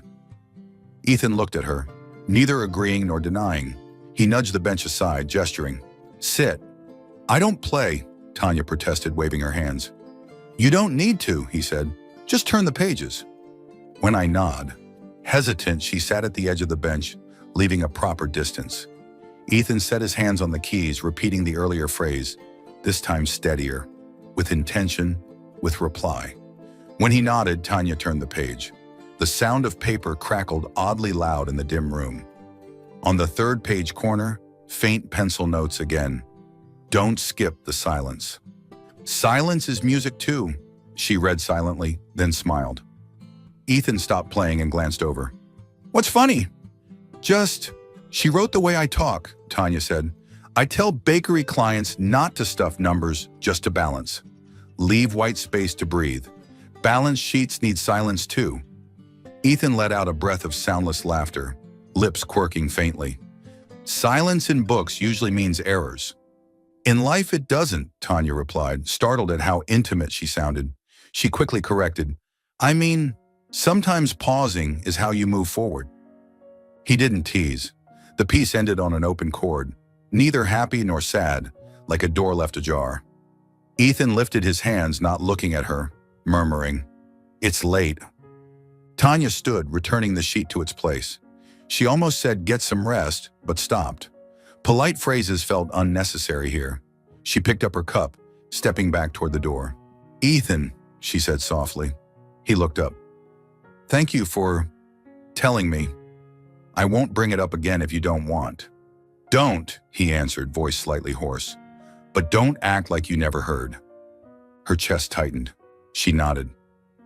Ethan looked at her, neither agreeing nor denying. He nudged the bench aside, gesturing. Sit. I don't play, Tanya protested, waving her hands. You don't need to, he said. Just turn the pages. When I nod, hesitant, she sat at the edge of the bench, leaving a proper distance. Ethan set his hands on the keys, repeating the earlier phrase, this time steadier, with intention, with reply. When he nodded, Tanya turned the page. The sound of paper crackled oddly loud in the dim room. On the third page corner, faint pencil notes again. Don't skip the silence. Silence is music too, she read silently, then smiled. Ethan stopped playing and glanced over. What's funny? She wrote the way I talk, Tanya said. I tell bakery clients not to stuff numbers, just to balance. Leave white space to breathe. Balance sheets need silence too. Ethan let out a breath of soundless laughter, lips quirking faintly. Silence in books usually means errors. In life it doesn't, Tanya replied, startled at how intimate she sounded. She quickly corrected, I mean, sometimes pausing is how you move forward. He didn't tease. The piece ended on an open chord, neither happy nor sad, like a door left ajar. Ethan lifted his hands, not looking at her, murmuring, It's late. Tanya stood, returning the sheet to its place. She almost said, Get some rest, but stopped. Polite phrases felt unnecessary here. She picked up her cup, stepping back toward the door. Ethan, she said softly. He looked up. Thank you for telling me. I won't bring it up again if you don't want. Don't, he answered, voice slightly hoarse. But don't act like you never heard. Her chest tightened. She nodded.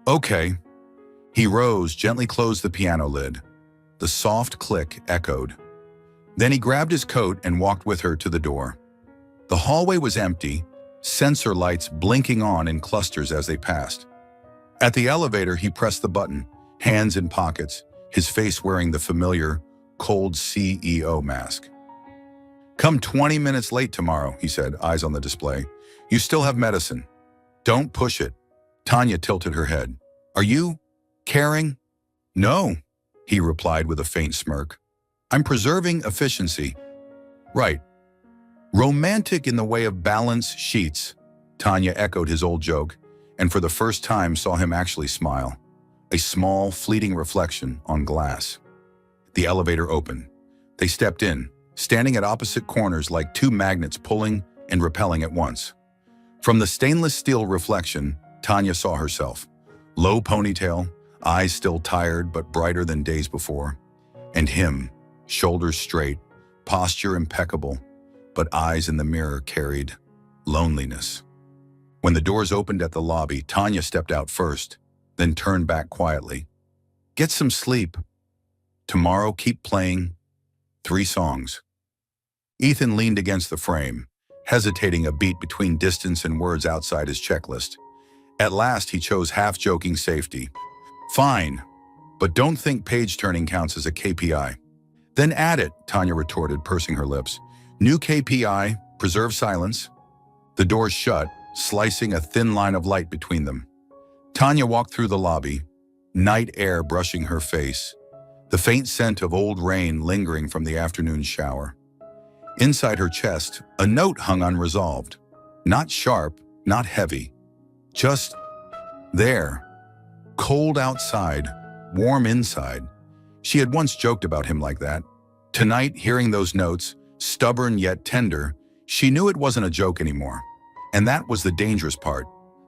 Okay. He rose, gently closed the piano lid. The soft click echoed. Then he grabbed his coat and walked with her to the door. The hallway was empty, sensor lights blinking on in clusters as they passed. At the elevator, he pressed the button, hands in pockets, his face wearing the familiar, cold CEO mask. Come 20 minutes late tomorrow, he said, eyes on the display. You still have medicine. Don't push it. Tanya tilted her head. Are you caring? No, he replied with a faint smirk. I'm preserving efficiency. Right. Romantic in the way of balance sheets, Tanya echoed his old joke, and for the first time saw him actually smile. A small, fleeting reflection on glass. The elevator opened. They stepped in, standing at opposite corners like two magnets pulling and repelling at once. From the stainless steel reflection, Tanya saw herself. Low ponytail, eyes still tired but brighter than days before. And him, shoulders straight, posture impeccable, but eyes in the mirror carried loneliness. When the doors opened at the lobby, Tanya stepped out first, then turned back quietly. Get some sleep. Tomorrow keep playing 3 songs. Ethan leaned against the frame, hesitating a beat between distance and words outside his checklist. At last, he chose half-joking safety. Fine, but don't think page-turning counts as a KPI. Then add it, Tanya retorted, pursing her lips. New KPI, preserve silence. The doors shut, slicing a thin line of light between them. Tanya walked through the lobby, night air brushing her face, the faint scent of old rain lingering from the afternoon shower. Inside her chest, a note hung unresolved. Not sharp, not heavy. Just there. Cold outside, warm inside. She had once joked about him like that. Tonight, hearing those notes, stubborn yet tender, she knew it wasn't a joke anymore. And that was the dangerous part.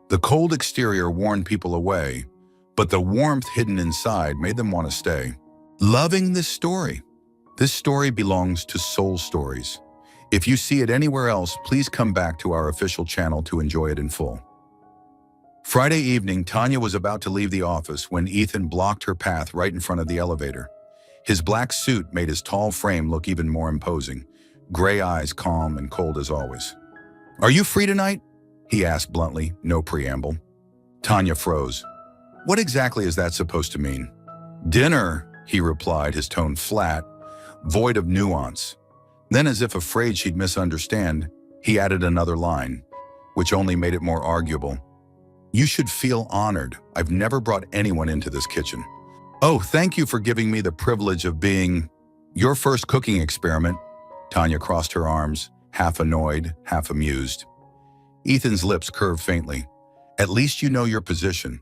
The cold exterior warned people away, but the warmth hidden inside made them want to stay. Loving this story. This story belongs to Soul Stories. If you see it anywhere else, please come back to our official channel to enjoy it in full. Friday evening, Tanya was about to leave the office when Ethan blocked her path right in front of the elevator. His black suit made his tall frame look even more imposing, gray eyes calm and cold as always. Are you free tonight? He asked bluntly, no preamble. Tanya froze. What exactly is that supposed to mean? Dinner, he replied, his tone flat, void of nuance. Then, as if afraid she'd misunderstand, he added another line, which only made it more arguable. You should feel honored. I've never brought anyone into this kitchen. Oh, thank you for giving me the privilege of being your first cooking experiment. Tanya crossed her arms, half annoyed, half amused. Ethan's lips curved faintly. At least you know your position.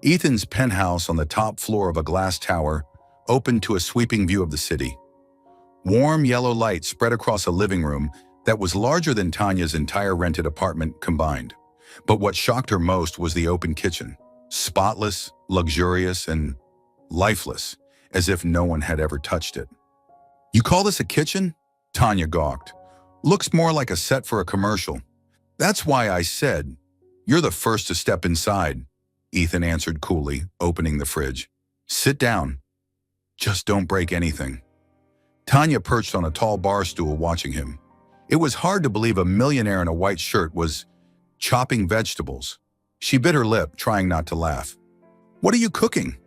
Ethan's penthouse on the top floor of a glass tower opened to a sweeping view of the city. Warm yellow light spread across a living room that was larger than Tanya's entire rented apartment combined. But what shocked her most was the open kitchen, spotless, luxurious, and lifeless, as if no one had ever touched it. You call this a kitchen? Tanya gawked. Looks more like a set for a commercial. That's why I said, you're the first to step inside, Ethan answered coolly, opening the fridge. Sit down. Just don't break anything. Tanya perched on a tall bar stool watching him. It was hard to believe a millionaire in a white shirt was chopping vegetables. She bit her lip, trying not to laugh. What are you cooking?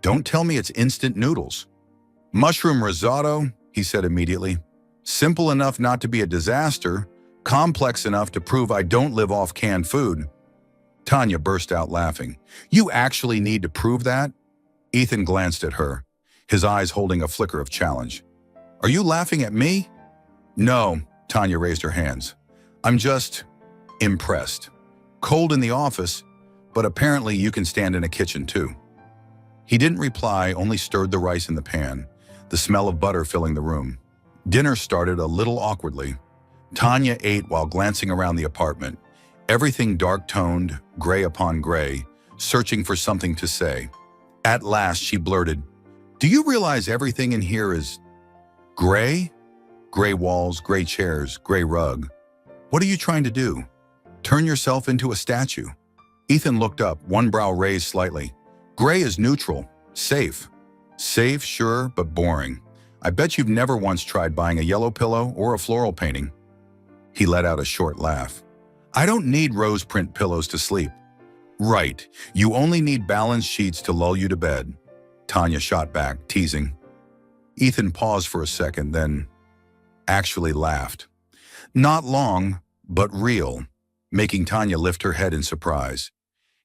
Don't tell me it's instant noodles. Mushroom risotto, he said immediately. Simple enough not to be a disaster, complex enough to prove I don't live off canned food. Tanya burst out laughing. You actually need to prove that? Ethan glanced at her, his eyes holding a flicker of challenge. Are you laughing at me? No, Tanya raised her hands. I'm just impressed. Cold in the office, but apparently you can stand in a kitchen too. He didn't reply, only stirred the rice in the pan, the smell of butter filling the room. Dinner started a little awkwardly. Tanya ate while glancing around the apartment, everything dark-toned, gray upon gray, searching for something to say. At last, she blurted, "Do you realize everything in here is gray? Gray walls, gray chairs, gray rug. What are you trying to do? Turn yourself into a statue?" Ethan looked up, one brow raised slightly. Gray is neutral, safe. Safe, sure, but boring. I bet you've never once tried buying a yellow pillow or a floral painting. He let out a short laugh. I don't need rose print pillows to sleep. Right, you only need balanced sheets to lull you to bed. Tanya shot back, teasing. Ethan paused for a second, then actually laughed. Not long, but real, making Tanya lift her head in surprise.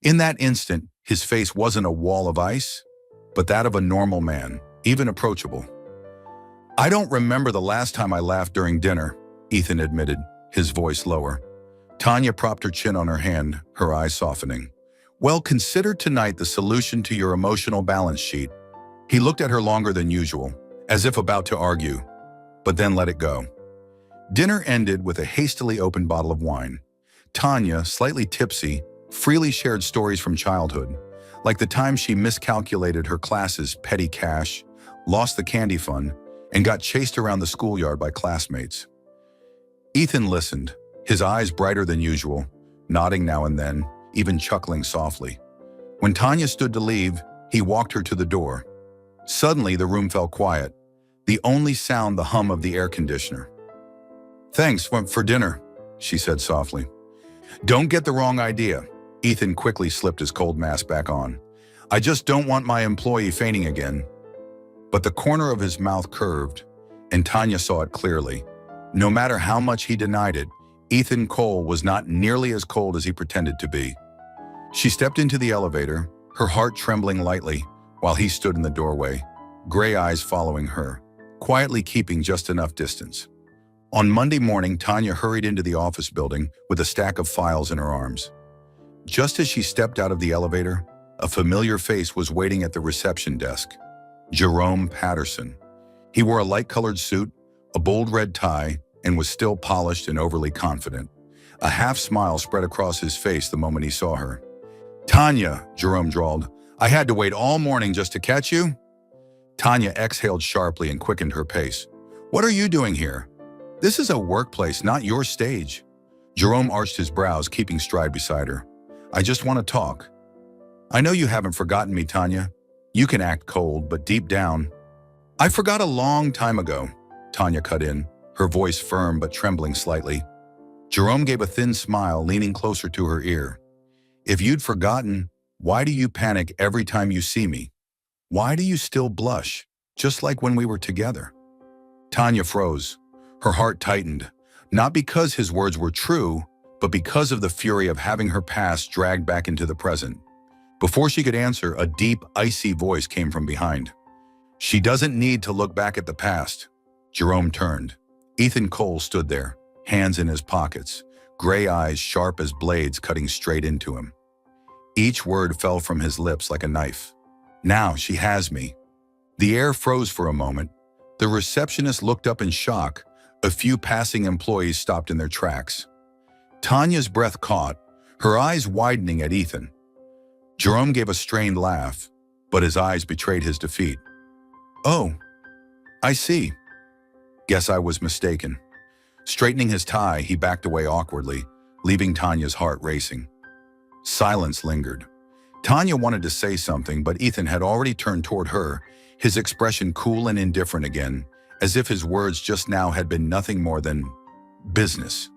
In that instant, his face wasn't a wall of ice, but that of a normal man, even approachable. I don't remember the last time I laughed during dinner, Ethan admitted, his voice lower. Tanya propped her chin on her hand, her eyes softening. Well, consider tonight the solution to your emotional balance sheet. He looked at her longer than usual, as if about to argue, but then let it go. Dinner ended with a hastily opened bottle of wine. Tanya, slightly tipsy, freely shared stories from childhood, like the time she miscalculated her class's petty cash, lost the candy fund, and got chased around the schoolyard by classmates. Ethan listened, his eyes brighter than usual, nodding now and then, even chuckling softly. When Tanya stood to leave, he walked her to the door. Suddenly, the room fell quiet, the only sound the hum of the air conditioner. Thanks for dinner, she said softly. Don't get the wrong idea. Ethan quickly slipped his cold mask back on. I just don't want my employee fainting again. But the corner of his mouth curved, and Tanya saw it clearly. No matter how much he denied it, Ethan Cole was not nearly as cold as he pretended to be. She stepped into the elevator, her heart trembling lightly, while he stood in the doorway, gray eyes following her, quietly keeping just enough distance. On Monday morning, Tanya hurried into the office building with a stack of files in her arms. Just as she stepped out of the elevator, a familiar face was waiting at the reception desk. Jerome Patterson. He wore a light-colored suit, a bold red tie, and was still polished and overly confident. A half-smile spread across his face the moment he saw her. Tanya, Jerome drawled, I had to wait all morning just to catch you? Tanya exhaled sharply and quickened her pace. What are you doing here? This is a workplace, not your stage. Jerome arched his brows, keeping stride beside her. I just want to talk. I know you haven't forgotten me, Tanya. You can act cold, but deep down... I forgot a long time ago, Tanya cut in, her voice firm but trembling slightly. Jerome gave a thin smile, leaning closer to her ear. If you'd forgotten, why do you panic every time you see me? Why do you still blush, just like when we were together? Tanya froze. Her heart tightened, not because his words were true, but because of the fury of having her past dragged back into the present. Before she could answer, a deep, icy voice came from behind. She doesn't need to look back at the past. Jerome turned. Ethan Cole stood there, hands in his pockets, gray eyes sharp as blades cutting straight into him. Each word fell from his lips like a knife. Now she has me. The air froze for a moment. The receptionist looked up in shock. A few passing employees stopped in their tracks. Tanya's breath caught, her eyes widening at Ethan. Jerome gave a strained laugh, but his eyes betrayed his defeat. Oh, I see. Guess I was mistaken. Straightening his tie, he backed away awkwardly, leaving Tanya's heart racing. Silence lingered. Tanya wanted to say something, but Ethan had already turned toward her, his expression cool and indifferent again, as if his words just now had been nothing more than business.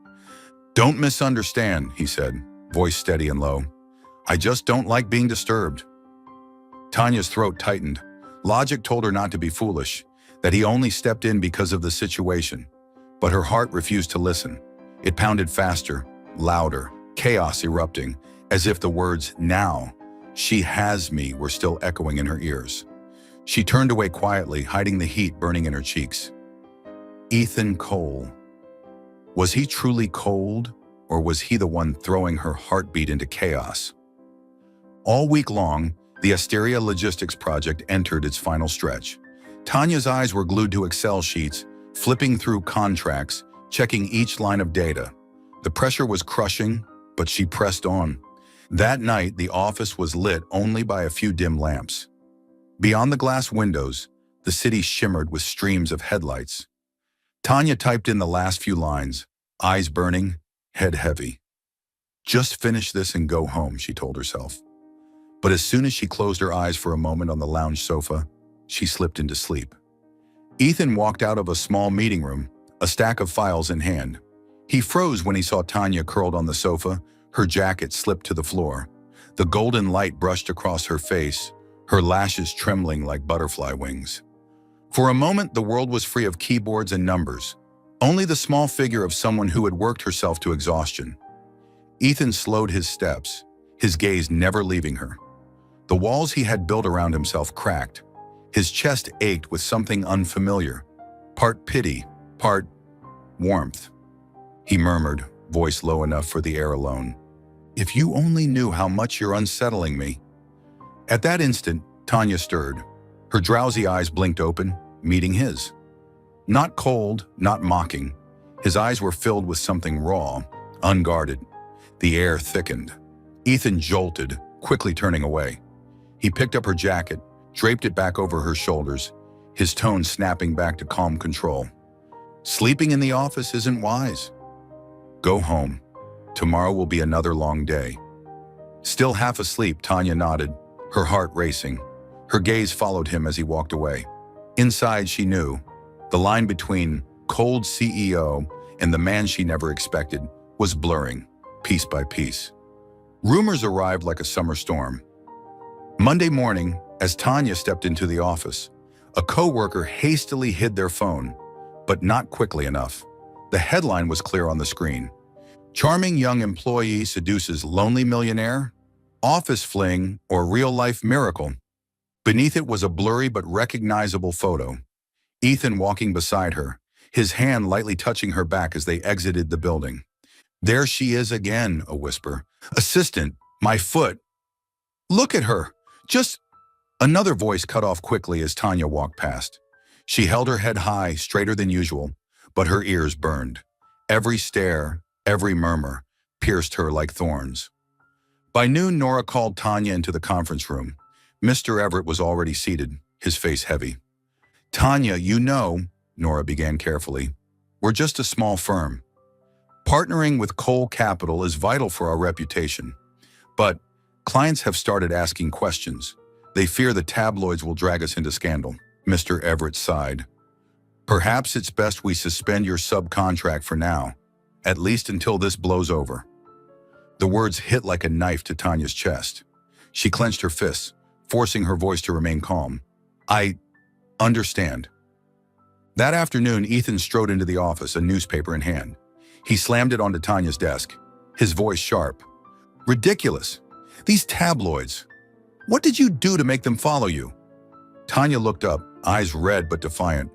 Don't misunderstand, he said, voice steady and low. I just don't like being disturbed. Tanya's throat tightened. Logic told her not to be foolish, that he only stepped in because of the situation. But her heart refused to listen. It pounded faster, louder, chaos erupting, as if the words, "Now, she has me," were still echoing in her ears. She turned away quietly, hiding the heat burning in her cheeks. Ethan Cole. Was he truly cold, or was he the one throwing her heartbeat into chaos? All week long, the Asteria Logistics project entered its final stretch. Tanya's eyes were glued to Excel sheets, flipping through contracts, checking each line of data. The pressure was crushing, but she pressed on. That night, the office was lit only by a few dim lamps. Beyond the glass windows, the city shimmered with streams of headlights. Tanya typed in the last few lines, eyes burning, head heavy. Just finish this and go home, she told herself. But as soon as she closed her eyes for a moment on the lounge sofa, she slipped into sleep. Ethan walked out of a small meeting room, a stack of files in hand. He froze when he saw Tanya curled on the sofa, her jacket slipped to the floor. The golden light brushed across her face, her lashes trembling like butterfly wings. For a moment, the world was free of keyboards and numbers, only the small figure of someone who had worked herself to exhaustion. Ethan slowed his steps, his gaze never leaving her. The walls he had built around himself cracked. His chest ached with something unfamiliar, part pity, part warmth. He murmured, voice low enough for the air alone. "If you only knew how much you're unsettling me." At that instant, Tanya stirred. Her drowsy eyes blinked open, meeting his. Not cold, not mocking. His eyes were filled with something raw, unguarded. The air thickened. Ethan jolted, quickly turning away. He picked up her jacket, draped it back over her shoulders, his tone snapping back to calm control. "Sleeping in the office isn't wise. Go home. Tomorrow will be another long day." Still half asleep, Tanya nodded, her heart racing. Her gaze followed him as he walked away. Inside, she knew. The line between cold CEO and the man she never expected was blurring, piece by piece. Rumors arrived like a summer storm. Monday morning, as Tanya stepped into the office, a coworker hastily hid their phone, but not quickly enough. The headline was clear on the screen. "Charming young employee seduces lonely millionaire? Office fling or real-life miracle?" Beneath it was a blurry but recognizable photo. Ethan walking beside her, his hand lightly touching her back as they exited the building. "There she is again," a whisper. "Assistant, my foot. Look at her. Just..." Another voice cut off quickly as Tanya walked past. She held her head high, straighter than usual, but her ears burned. Every stare, every murmur, pierced her like thorns. By noon, Nora called Tanya into the conference room. Mr. Everett was already seated, his face heavy. "Tanya, you know," Nora began carefully, "we're just a small firm. Partnering with Cole Capital is vital for our reputation. But clients have started asking questions. They fear the tabloids will drag us into scandal." Mr. Everett sighed. "Perhaps it's best we suspend your subcontract for now, at least until this blows over." The words hit like a knife to Tanya's chest. She clenched her fists, forcing her voice to remain calm. "I understand." That afternoon, Ethan strode into the office, a newspaper in hand. He slammed it onto Tanya's desk, his voice sharp. "Ridiculous. These tabloids. What did you do to make them follow you?" Tanya looked up, eyes red but defiant.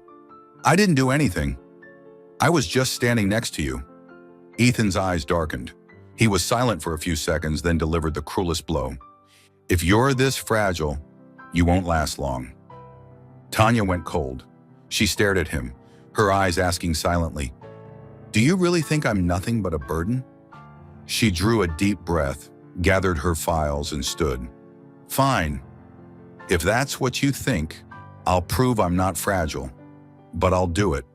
"I didn't do anything. I was just standing next to you." Ethan's eyes darkened. He was silent for a few seconds, then delivered the cruelest blow. "If you're this fragile, you won't last long." Tanya went cold. She stared at him, her eyes asking silently, "Do you really think I'm nothing but a burden?" She drew a deep breath, gathered her files, and stood. "Fine. If that's what you think, I'll prove I'm not fragile. But I'll do it,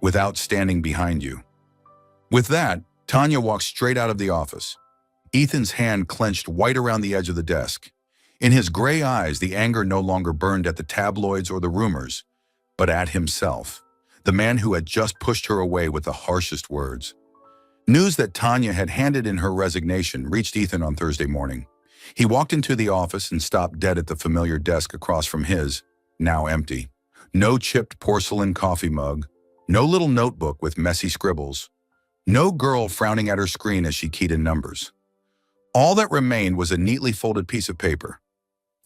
without standing behind you." With that, Tanya walked straight out of the office. Ethan's hand clenched white around the edge of the desk. In his gray eyes, the anger no longer burned at the tabloids or the rumors, but at himself, the man who had just pushed her away with the harshest words. News that Tanya had handed in her resignation reached Ethan on Thursday morning. He walked into the office and stopped dead at the familiar desk across from his, now empty. No chipped porcelain coffee mug, no little notebook with messy scribbles, no girl frowning at her screen as she keyed in numbers. All that remained was a neatly folded piece of paper.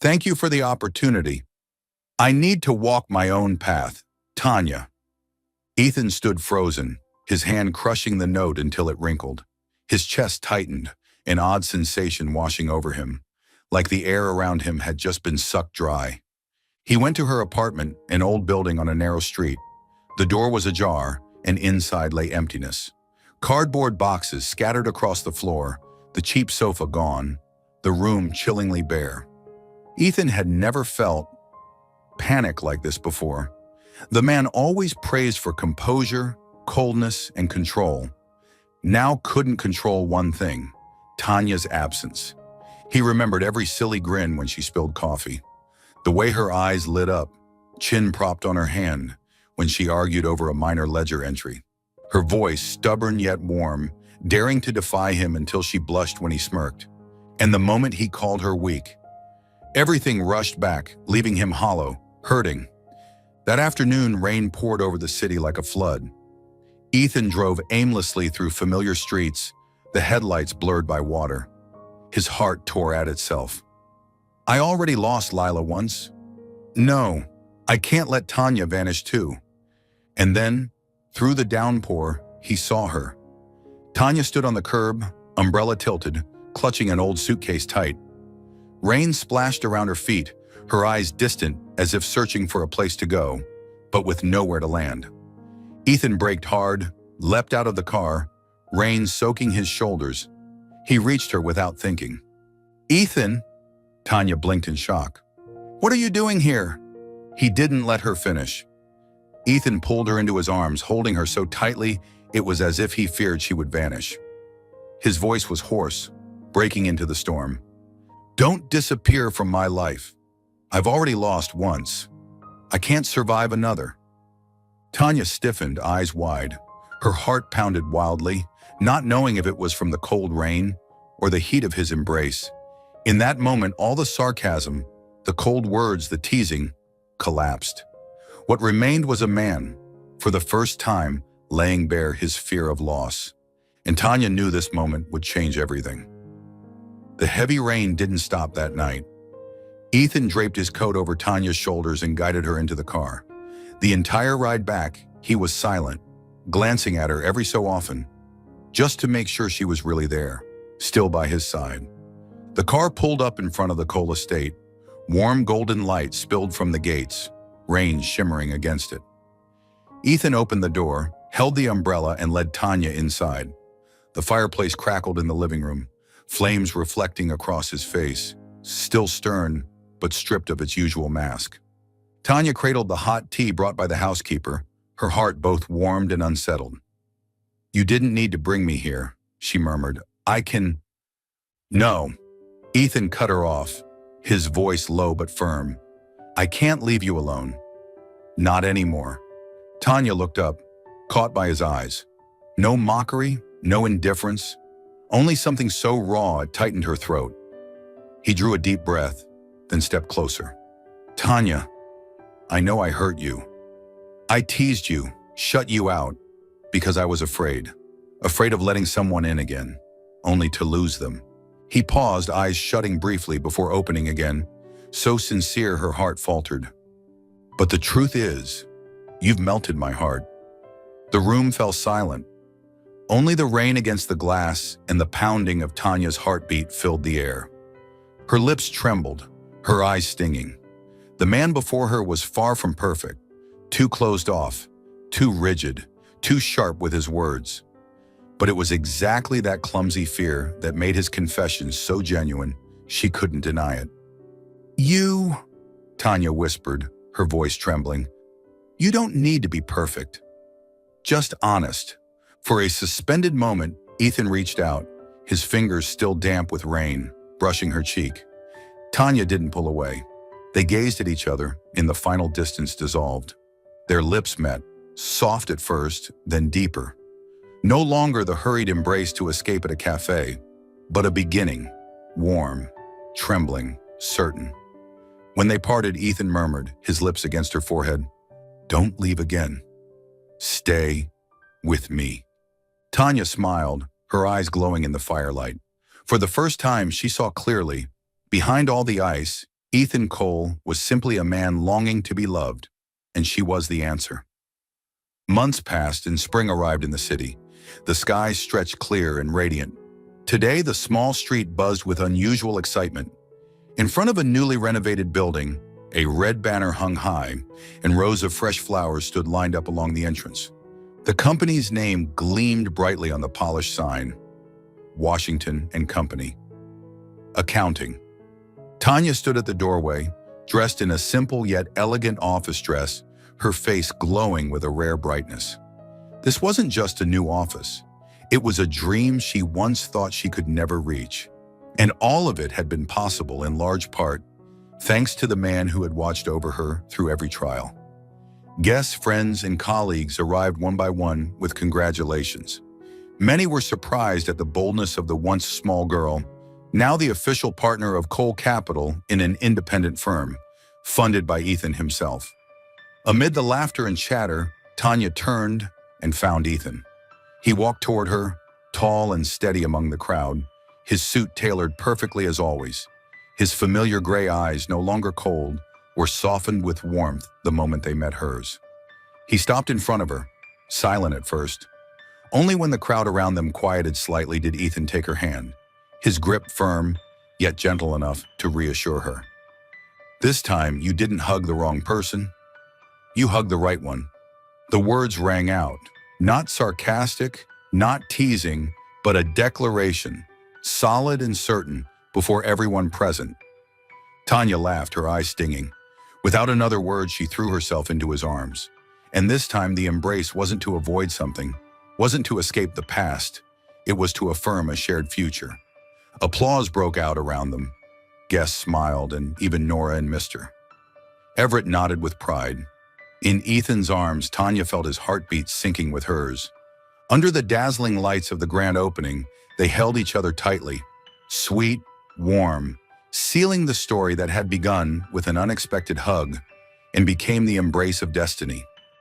Thank you for the opportunity. I need to walk my own path. Tanya. Ethan stood frozen, his hand crushing the note until it wrinkled. His chest tightened, an odd sensation washing over him, like the air around him had just been sucked dry. He went to her apartment, an old building on a narrow street. The door was ajar, and inside lay emptiness. Cardboard boxes scattered across the floor, the cheap sofa gone, the room chillingly bare. Ethan had never felt panic like this before. The man always praised for composure, coldness, and control. Now couldn't control one thing, Tanya's absence. He remembered every silly grin when she spilled coffee, the way her eyes lit up, chin propped on her hand, when she argued over a minor ledger entry. Her voice, stubborn yet warm, daring to defy him until she blushed when he smirked. And the moment he called her weak, everything rushed back, leaving him hollow, hurting. That afternoon, rain poured over the city like a flood. Ethan drove aimlessly through familiar streets, the headlights blurred by water. His heart tore at itself. I already lost Lila once. No, I can't let Tanya vanish too. And then, through the downpour, he saw her. Tanya stood on the curb, umbrella tilted, clutching an old suitcase tight. Rain splashed around her feet, her eyes distant as if searching for a place to go, but with nowhere to land. Ethan braked hard, leapt out of the car, rain soaking his shoulders. He reached her without thinking. Ethan, Tanya blinked in shock. What are you doing here? He didn't let her finish. Ethan pulled her into his arms, holding her so tightly it was as if he feared she would vanish. His voice was hoarse, breaking into the storm. Don't disappear from my life. I've already lost once. I can't survive another. Tanya stiffened, eyes wide. Her heart pounded wildly, not knowing if it was from the cold rain or the heat of his embrace. In that moment, all the sarcasm, the cold words, the teasing, collapsed. What remained was a man, for the first time, laying bare his fear of loss. And Tanya knew this moment would change everything. The heavy rain didn't stop that night. Ethan draped his coat over Tanya's shoulders and guided her into the car. The entire ride back, he was silent, glancing at her every so often, just to make sure she was really there, still by his side. The car pulled up in front of the Cole estate. Warm golden light spilled from the gates, rain shimmering against it. Ethan opened the door, held the umbrella, and led Tanya inside. The fireplace crackled in the living room, flames reflecting across his face, still stern, but stripped of its usual mask. Tanya cradled the hot tea brought by the housekeeper, her heart both warmed and unsettled. You didn't need to bring me here, she murmured. I can... No. Ethan cut her off, his voice low but firm. I can't leave you alone. Not anymore. Tanya looked up, caught by his eyes. No mockery, no indifference, only something so raw it tightened her throat. He drew a deep breath, then stepped closer. Tanya, I know I hurt you. I teased you, shut you out, because I was afraid of letting someone in again, only to lose them. He paused, eyes shutting briefly before opening again, so sincere her heart faltered. But the truth is, you've melted my heart. The room fell silent. Only the rain against the glass and the pounding of Tanya's heartbeat filled the air. Her lips trembled, her eyes stinging. The man before her was far from perfect, too closed off, too rigid, too sharp with his words. But it was exactly that clumsy fear that made his confession so genuine, she couldn't deny it. You, Tanya whispered, her voice trembling, you don't need to be perfect. Just honest. For a suspended moment, Ethan reached out, his fingers still damp with rain, brushing her cheek. Tanya didn't pull away. They gazed at each other, in the final distance dissolved. Their lips met, soft at first, then deeper. No longer the hurried embrace to escape at a cafe, but a beginning, warm, trembling, certain. When they parted, Ethan murmured, his lips against her forehead, "Don't leave again. Stay with me." Tanya smiled, her eyes glowing in the firelight. For the first time, she saw clearly. Behind all the ice, Ethan Cole was simply a man longing to be loved, and she was the answer. Months passed and spring arrived in the city. The skies stretched clear and radiant. Today, the small street buzzed with unusual excitement. In front of a newly renovated building, a red banner hung high, and rows of fresh flowers stood lined up along the entrance. The company's name gleamed brightly on the polished sign, Washington and Company. Accounting. Tanya stood at the doorway, dressed in a simple yet elegant office dress, her face glowing with a rare brightness. This wasn't just a new office. It was a dream she once thought she could never reach. And all of it had been possible in large part thanks to the man who had watched over her through every trial. Guests, friends, and colleagues arrived one by one with congratulations. Many were surprised at the boldness of the once small girl, now the official partner of Cole Capital in an independent firm, funded by Ethan himself. Amid the laughter and chatter, Tanya turned and found Ethan. He walked toward her, tall and steady among the crowd, his suit tailored perfectly as always. His familiar gray eyes, no longer cold, were softened with warmth the moment they met hers. He stopped in front of her, silent at first. Only when the crowd around them quieted slightly did Ethan take her hand, his grip firm, yet gentle enough to reassure her. "This time, you didn't hug the wrong person. You hugged the right one." The words rang out, not sarcastic, not teasing, but a declaration, solid and certain, before everyone present. Tanya laughed, her eyes stinging. Without another word, she threw herself into his arms. And this time, the embrace wasn't to avoid something, wasn't to escape the past. It was to affirm a shared future. Applause broke out around them. Guests smiled, and even Nora and Mr. Everett nodded with pride. In Ethan's arms, Tanya felt his heartbeat syncing with hers. Under the dazzling lights of the grand opening, they held each other tightly, sweet, warm, sealing the story that had begun with an unexpected hug and became the embrace of destiny.